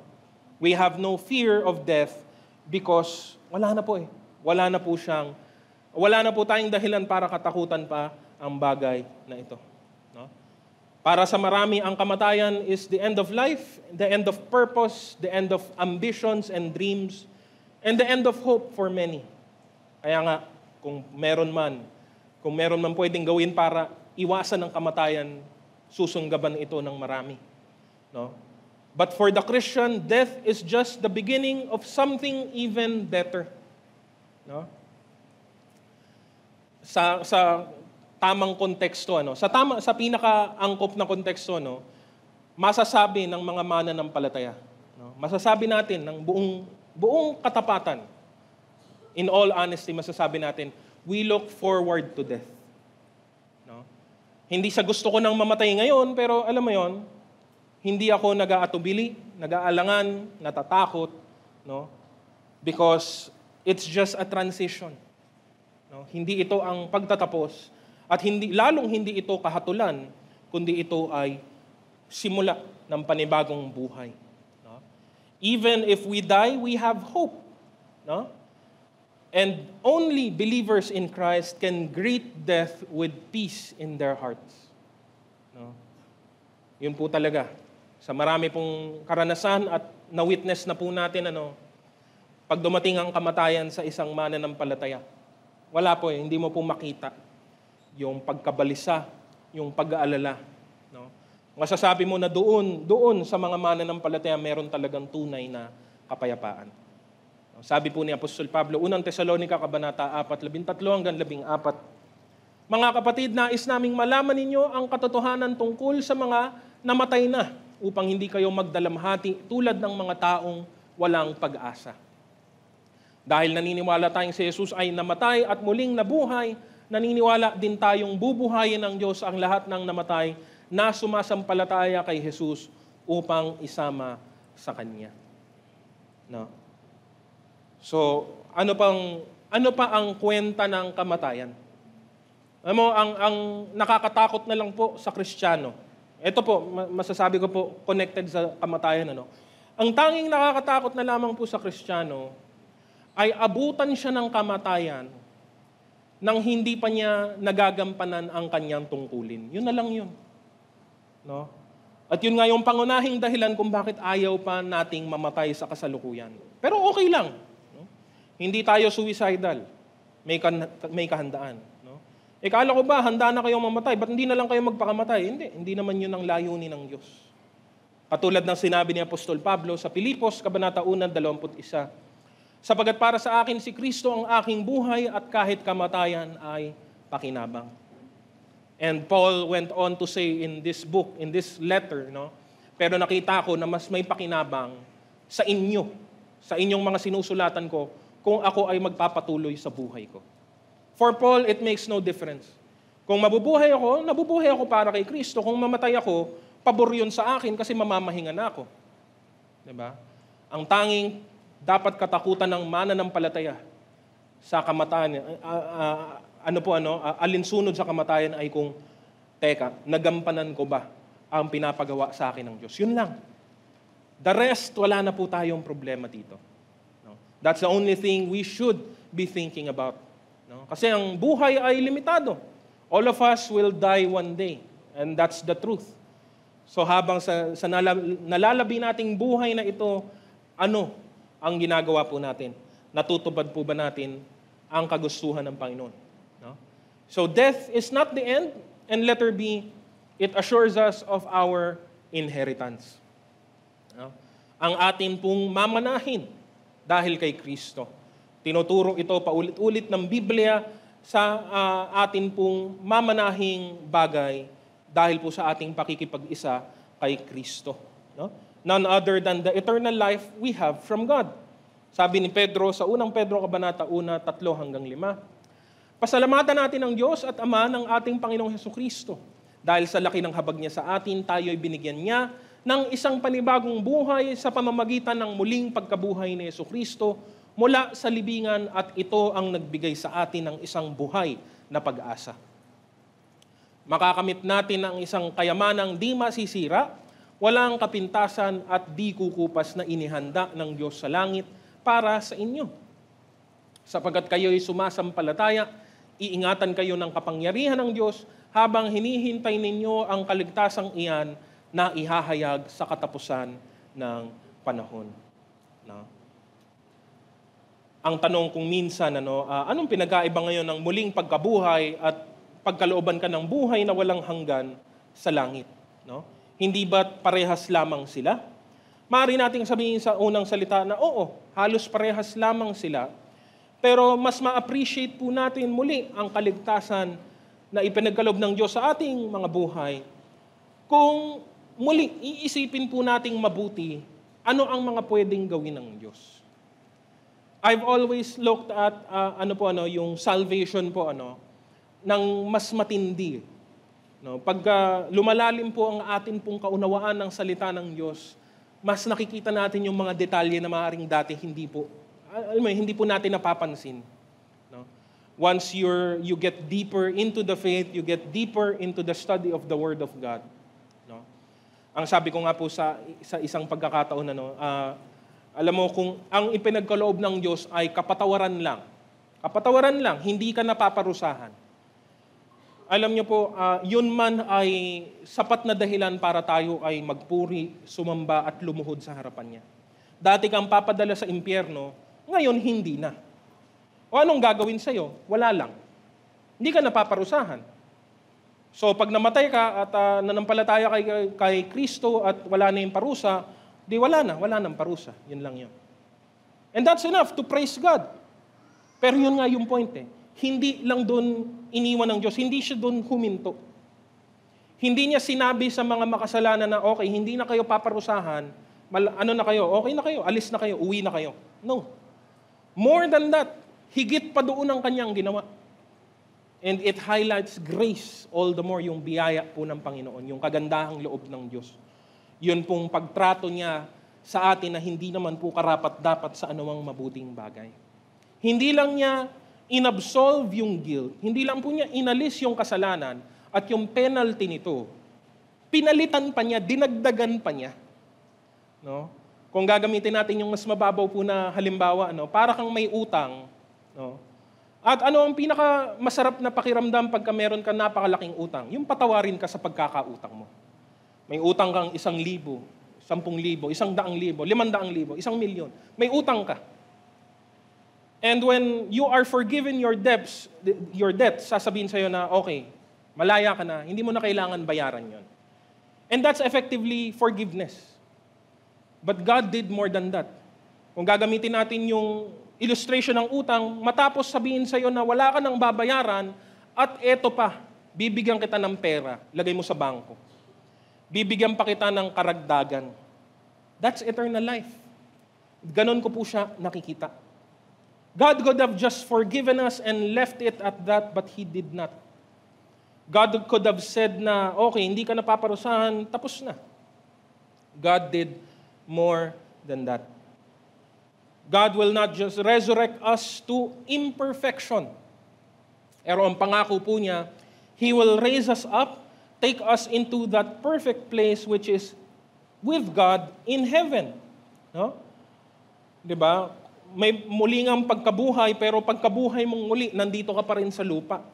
We have no fear of death because wala na po eh. Wala na po tayong dahilan para katakutan pa ang bagay na ito. No? Para sa marami, ang kamatayan is the end of life, the end of purpose, the end of ambitions and dreams, and the end of hope for many. Kaya nga, kung meron man pwedeng gawin para iwasan ang kamatayan, susunggaban ito ng marami. No? But for the Christian, death is just the beginning of something even better. No? Sa tamang konteksto, sa pinaka-angkop na konteksto, masasabi ng mga mananampalataya. Masasabi natin ng buong katapatan. In all honesty, masasabi natin, we look forward to death. Hindi sa gusto ko nang mamatay ngayon, pero alam mo yon, hindi ako nag-aatubili, nag-aalangan, natatakot, because it's just a transition. Hindi ito ang pagtatapos at lalong hindi ito kahatulan, kundi ito ay simula ng panibagong buhay. Even if we die, we have hope. And only believers in Christ can greet death with peace in their hearts. Yun po talaga. Sa marami pong karanasan at na-witness na po natin, pag dumating ang kamatayan sa isang mananampalataya, wala po hindi mo po makita yung pagkabalisa, yung pag-aalala. Masasabi mo na doon sa mga mananampalataya, meron talagang tunay na kapayapaan. Sabi po ni Apostol Pablo, unang Tesalonica, Kabanata 4:13 hanggang 14. Mga kapatid, nais naming malaman ninyo ang katotohanan tungkol sa mga namatay na, upang hindi kayo magdalamhati tulad ng mga taong walang pag-asa. Dahil naniniwala tayong si Jesus ay namatay at muling nabuhay, naniniwala din tayong bubuhayin ng Diyos ang lahat ng namatay na sumasampalataya kay Jesus upang isama sa Kanya. So, ano pa ang kwenta ng kamatayan? Alam mo, ang nakakatakot na lang po sa Kristiyano, ito po, masasabi ko po, connected sa kamatayan. Ang tanging nakakatakot na lamang po sa Kristiyano ay abutan siya ng kamatayan nang hindi pa niya nagagampanan ang kanyang tungkulin. Yun na lang yun. At yun nga yung pangunahing dahilan kung bakit ayaw pa nating mamatay sa kasalukuyan. Pero okay lang. Hindi tayo suicidal. May kahandaan. Kala ko ba, handa na kayong mamatay? Ba't hindi na lang kayo magpakamatay? Hindi naman yun ang layunin ng Diyos. Katulad ng sinabi ni Apostol Pablo sa Pilipos, Kabanata 1:21, sapagat para sa akin si Kristo ang aking buhay at kahit kamatayan ay pakinabang. And Paul went on to say in this book, in this letter, pero nakita ko na mas may pakinabang sa inyong mga sinusulatan ko, kung ako ay magpapatuloy sa buhay ko. For Paul, it makes no difference. Kung nabubuhay ako para kay Kristo. Kung mamatay ako, pabor yun sa akin kasi mamamahinga na ako. Diba? Ang tanging dapat katakutan ng mananampalataya sa kamatayan, alinsunod sa kamatayan ay kung, nagampanan ko ba ang pinapagawa sa akin ng Diyos? Yun lang. The rest, wala na po tayong problema dito. That's the only thing we should be thinking about. Kasi ang buhay ay limitado. All of us will die one day. And that's the truth. So habang sa nalalabi nating buhay na ito, ano ang ginagawa po natin? Natutupad po ba natin ang kagustuhan ng Panginoon? So death is not the end, and letter B, it assures us of our inheritance. No? Ang atin pong mamanahin dahil kay Kristo. Tinuturo ito paulit-ulit ng Biblia sa atin pong mamanahing bagay dahil po sa ating pakikipag-isa kay Kristo. No? None other than the eternal life we have from God. Sabi ni Pedro sa unang Pedro Kabanata 1, 3-5, pasalamatan natin ang Diyos at Ama ng ating Panginoong Hesukristo. Dahil sa laki ng habag niya sa atin, tayo'y binigyan niya ng isang panibagong buhay sa pamamagitan ng muling pagkabuhay ni Hesukristo mula sa libingan, at ito ang nagbigay sa atin ng isang buhay na pag-asa. Makakamit natin ang isang kayamanang di masisira, walang kapintasan at di kukupas na inihanda ng Diyos sa langit para sa inyo. Sapagkat kayo'y sumasampalataya, iingatan kayo ng kapangyarihan ng Diyos habang hinihintay ninyo ang kaligtasang iyan na ihahayag sa katapusan ng panahon. No? Ang tanong kung minsan, anong pinag-aiba ngayon ng muling pagkabuhay at pagkalooban ka ng buhay na walang hanggan sa langit? No? Hindi ba parehas lamang sila? Maaari nating sabihin sa unang salita na oo, halos parehas lamang sila, pero mas ma-appreciate po natin muli ang kaligtasan na ipinagkaloob ng Diyos sa ating mga buhay kung muli iisipin po nating mabuti ano ang mga pwedeng gawin ng Diyos. I've always looked at yung salvation po ng mas matindi. No, pag lumalalim po ang atin pong kaunawaan ng salita ng Diyos, mas nakikita natin yung mga detalye na maaaring dati hindi po natin napapansin. No? Once you get deeper into the faith, you get deeper into the study of the Word of God. No? Ang sabi ko nga po sa isang pagkakataon, alam mo, kung ang ipinagkaloob ng Diyos ay kapatawaran lang, hindi ka napaparusahan. Alam niyo po, yun man ay sapat na dahilan para tayo ay magpuri, sumamba at lumuhod sa harapan niya. Dati kang papadala sa impyerno, ngayon hindi na. O anong gagawin sa'yo? Wala lang. Hindi ka napaparusahan. So pag namatay ka at nanampalataya kay Kristo at wala na yung parusa, di wala nang parusa. Yun lang yun. And that's enough to praise God. Pero yun nga yung point Hindi lang doon iniwan ng Diyos, hindi siya doon huminto. Hindi niya sinabi sa mga makasalanan na okay, hindi na kayo paparusahan, na kayo, okay na kayo, alis na kayo, uwi na kayo. No. More than that, higit pa doon ang kanyang ginawa. And it highlights grace all the more, yung biyaya po ng Panginoon, yung kagandahang loob ng Diyos. Yun pong pagtrato niya sa atin na hindi naman po karapat-dapat sa anumang mabuting bagay. Hindi lang niya inabsolve yung guilt, hindi lang po niya inalis yung kasalanan at yung penalty nito, pinalitan pa niya, dinagdagan pa niya. No? Kung gagamitin natin yung mas mababaw po na halimbawa, para kang may utang. No? At ano ang pinaka masarap na pakiramdam pagka meron ka napakalaking utang? Yung patawarin ka sa pagkakautang mo. May utang kang 1,000, 10,000, 100,000, 500,000, 1,000,000, 1,000,000. May utang ka. And when you are forgiven your debts, sasabihin sa'yo na, okay, malaya ka na, hindi mo na kailangan bayaran yon. And that's effectively forgiveness. But God did more than that. Kung gagamitin natin yung illustration ng utang, matapos sabihin sa'yo na wala ka nang babayaran, at eto pa, bibigyan kita ng pera, lagay mo sa bangko. Bibigyan pa kita ng karagdagan. That's eternal life. Ganon ko po siya nakikita. God could have just forgiven us and left it at that, but He did not. God could have said na, okay, hindi ka napaparusahan, tapos na. God did more than that. God will not just resurrect us to imperfection. Pero ang pangako po niya, He will raise us up, take us into that perfect place which is with God in heaven. No? Diba? May muling ang pagkabuhay, pero pagkabuhay mong muli, nandito ka pa rin sa lupa.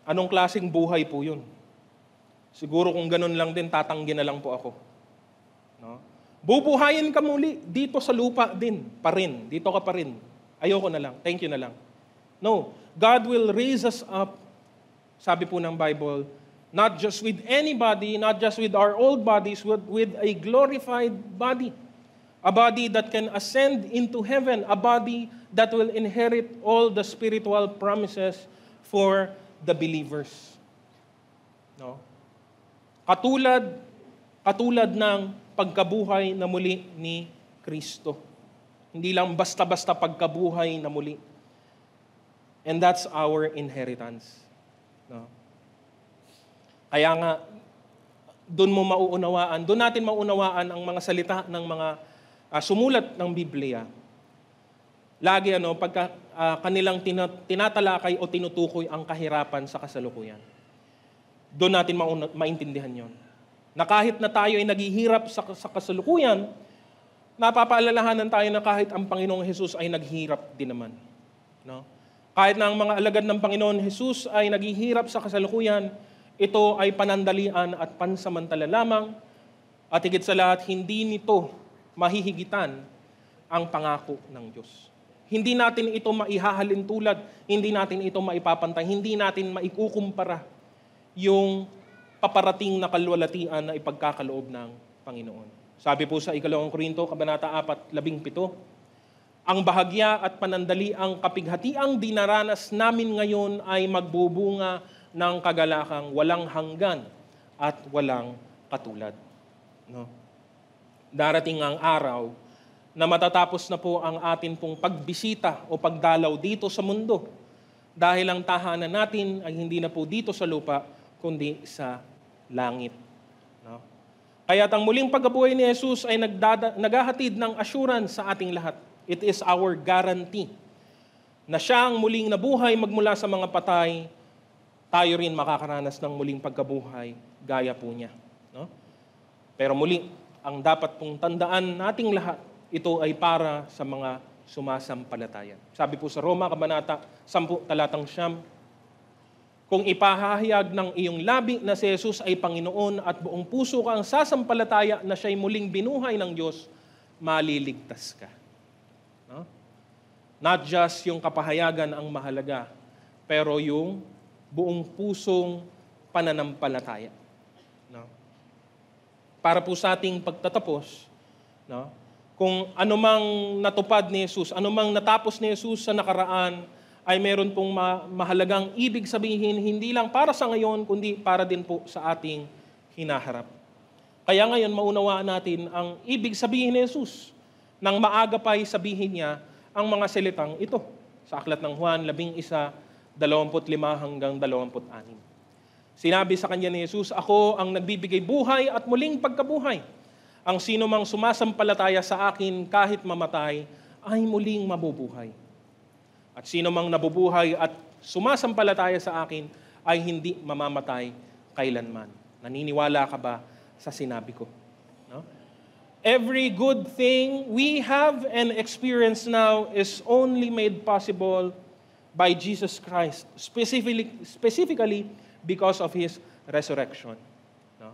Anong klaseng buhay po yun? Siguro kung ganun lang din, tatanggi na lang po ako. No? Bubuhayin ka muli dito sa lupa din, pa rin. Dito ka pa rin. Ayoko na lang. Thank you na lang. No, God will raise us up, sabi po ng Bible, not just with anybody, not just with our old bodies, with a glorified body. A body that can ascend into heaven, a body that will inherit all the spiritual promises for the believers. No? Katulad ng pagkabuhay na muli ni Kristo. Hindi lang basta-basta pagkabuhay na muli. And that's our inheritance. No? Kaya nga, doon natin mauunawaan ang mga salita ng mga sumulat ng Biblia. Lagi pagka kanilang tinatalakay o tinutukoy ang kahirapan sa kasalukuyan. Doon natin maintindihan yon. Na kahit na tayo ay naghihirap sa kasalukuyan, napapaalalahanan tayo na kahit ang Panginoong Hesus ay naghihirap din naman. No? Kahit na ang mga alagad ng Panginoon Hesus ay naghihirap sa kasalukuyan, ito ay panandalian at pansamantala lamang, at higit sa lahat, hindi nito mahihigitan ang pangako ng Diyos. Hindi natin ito maihahalin tulad, hindi natin ito maipapantay, hindi natin maikukumpara yung paparating na kalwalatian na ipagkakaloob ng Panginoon. Sabi po sa 2 Korinto, Kabanata 4:17, ang bahagya at panandaliang kapighatiang dinaranas namin ngayon ay magbubunga ng kagalakang walang hanggan at walang katulad. No? Darating ang araw na matatapos na po ang atin pong pagbisita o pagdalaw dito sa mundo dahil ang tahanan natin ay hindi na po dito sa lupa kundi sa langit. No? Kaya ang muling pagkabuhay ni Jesus ay naghahatid ng assurance sa ating lahat. It is our guarantee na siya ang muling nabuhay magmula sa mga patay, tayo rin makakaranas ng muling pagkabuhay gaya po niya. No? Pero muli, ang dapat pong tandaan nating lahat, ito ay para sa mga sumasampalataya. Sabi po sa Roma, Kabanata 10, talatang 9, kung ipahahayag ng iyong labi na si Jesus ay Panginoon at buong puso kang sasampalataya na siya'y muling binuhay ng Diyos, maliligtas ka. No? Not just yung kapahayagan ang mahalaga, pero yung buong pusong pananampalataya. No? Para po sa ating pagtatapos, no? Kung anumang natupad ni Jesus, anumang natapos ni Jesus sa nakaraan, ay meron pong mahalagang ibig sabihin, hindi lang para sa ngayon, kundi para din po sa ating hinaharap. Kaya ngayon, maunawaan natin ang ibig sabihin ni Jesus. Nang maaga pa'y sabihin niya ang mga salitang ito. Sa aklat ng Juan 11:25 hanggang 26. Sinabi sa kanya ni Jesus, ako ang nagbibigay buhay at muling pagkabuhay. Ang sino mang sumasampalataya sa akin kahit mamatay, ay muling mabubuhay. At sino mang nabubuhay at sumasampalataya sa akin, ay hindi mamamatay kailanman. Naniniwala ka ba sa sinabi ko? No? Every good thing we have and experience now is only made possible by Jesus Christ, specifically because of His resurrection. No?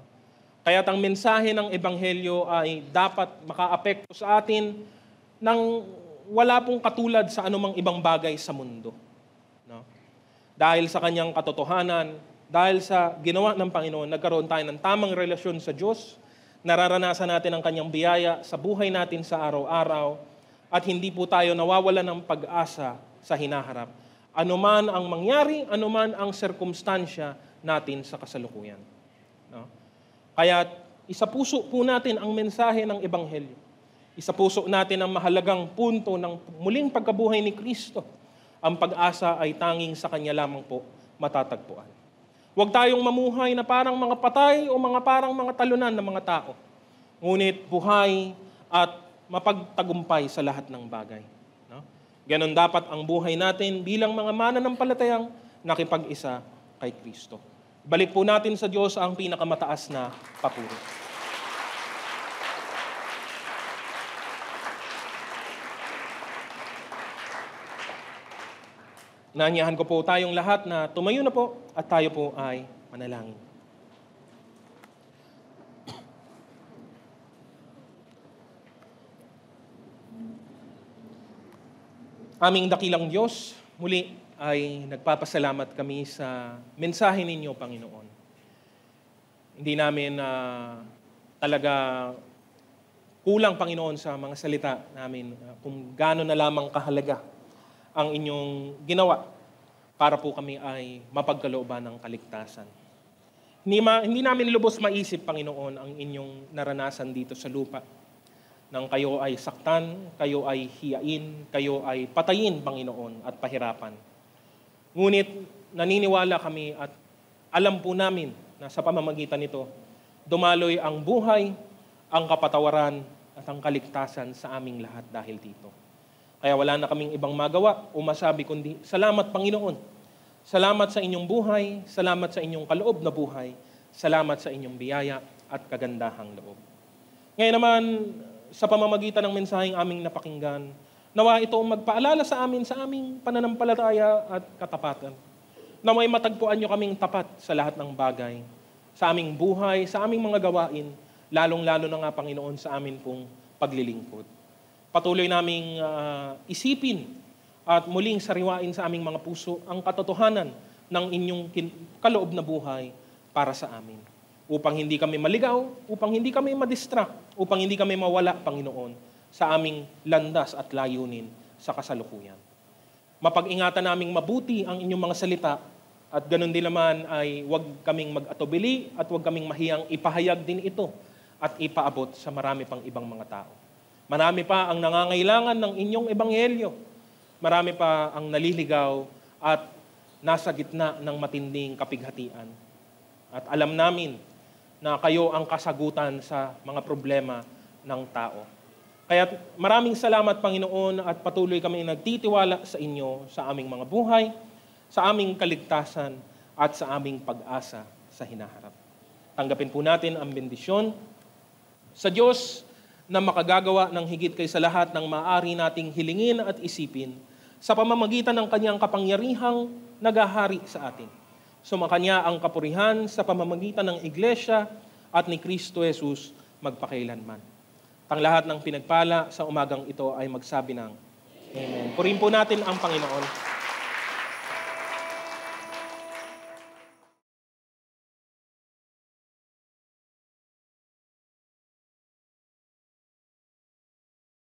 Kaya ang mensahe ng Ebanghelyo ay dapat makaapekto sa atin ng wala pong katulad sa anumang ibang bagay sa mundo. No? Dahil sa kanyang katotohanan, dahil sa ginawa ng Panginoon, nagkaroon tayo ng tamang relasyon sa Diyos, nararanasan natin ang kanyang biyaya sa buhay natin sa araw-araw, at hindi po tayo nawawala ng pag-asa sa hinaharap. Anuman ang mangyari, anuman ang sirkumstansya natin sa kasalukuyan. No? Kaya isapuso po natin ang mensahe ng Ebanghelyo. Isapuso natin ang mahalagang punto ng muling pagkabuhay ni Kristo. Ang pag-asa ay tanging sa Kanya lamang po matatagpuan. Huwag tayong mamuhay na parang mga patay o parang mga talunan ng mga tao. Ngunit buhay at mapagtagumpay sa lahat ng bagay. No? Ganon dapat ang buhay natin bilang mga mananampalatayang nakipag-isa kay Kristo. Balik po natin sa Diyos ang pinakamataas na papuri. Naanyahan ko po tayong lahat na tumayo na po at tayo po ay manalangin. Aming dakilang Diyos, muli ay nagpapasalamat kami sa mensahe ninyo, Panginoon. Hindi namin talaga kulang, Panginoon, sa mga salita namin kung gaano na lamang kahalaga ang inyong ginawa para po kami ay mapagkalooban ng kaligtasan. Hindi namin lubos maisip, Panginoon, ang inyong naranasan dito sa lupa. Nang kayo ay saktan, kayo ay hiyain, kayo ay patayin, Panginoon, at pahirapan. Ngunit naniniwala kami at alam po namin na sa pamamagitan nito, dumaloy ang buhay, ang kapatawaran at ang kaligtasan sa aming lahat dahil dito. Kaya wala na kaming ibang magawa o masabi kundi, salamat, Panginoon. Salamat sa inyong buhay, salamat sa inyong kaloob na buhay, salamat sa inyong biyaya at kagandahang loob. Ngayon naman, sa pamamagitan ng mensaheng aming napakinggan, nawa ito magpaalala sa amin sa aming pananampalataya at katapatan. Nawa'y matagpuan nyo kaming tapat sa lahat ng bagay, sa aming buhay, sa aming mga gawain, lalong-lalo na nga, Panginoon, sa amin pong paglilingkod. Patuloy naming isipin at muling sariwain sa aming mga puso ang katotohanan ng inyong kaloob na buhay para sa amin. Upang hindi kami maligaw, upang hindi kami madistract, upang hindi kami mawala, Panginoon, sa aming landas at layunin sa kasalukuyan. Mapag-ingatan naming mabuti ang inyong mga salita at ganun din naman ay huwag kaming mag-atubili at huwag kaming mahiyang ipahayag din ito at ipaabot sa marami pang ibang mga tao. Marami pa ang nangangailangan ng inyong ebanghelyo. Marami pa ang naliligaw at nasa gitna ng matinding kapighatian. At alam namin na kayo ang kasagutan sa mga problema ng tao. Kaya maraming salamat, Panginoon, at patuloy kami nagtitiwala sa inyo sa aming mga buhay, sa aming kaligtasan, at sa aming pag-asa sa hinaharap. Tanggapin po natin ang bendisyon sa Diyos na makagagawa ng higit kaysa lahat ng maaari nating hilingin at isipin sa pamamagitan ng kanyang kapangyarihang nagahari sa atin. Sumakanya ang kapurihan sa pamamagitan ng Iglesia at ni Kristo Jesus magpakailanman. Ang lahat ng pinagpala sa umagang ito ay magsabi ng Amen. Purihin po natin ang Panginoon.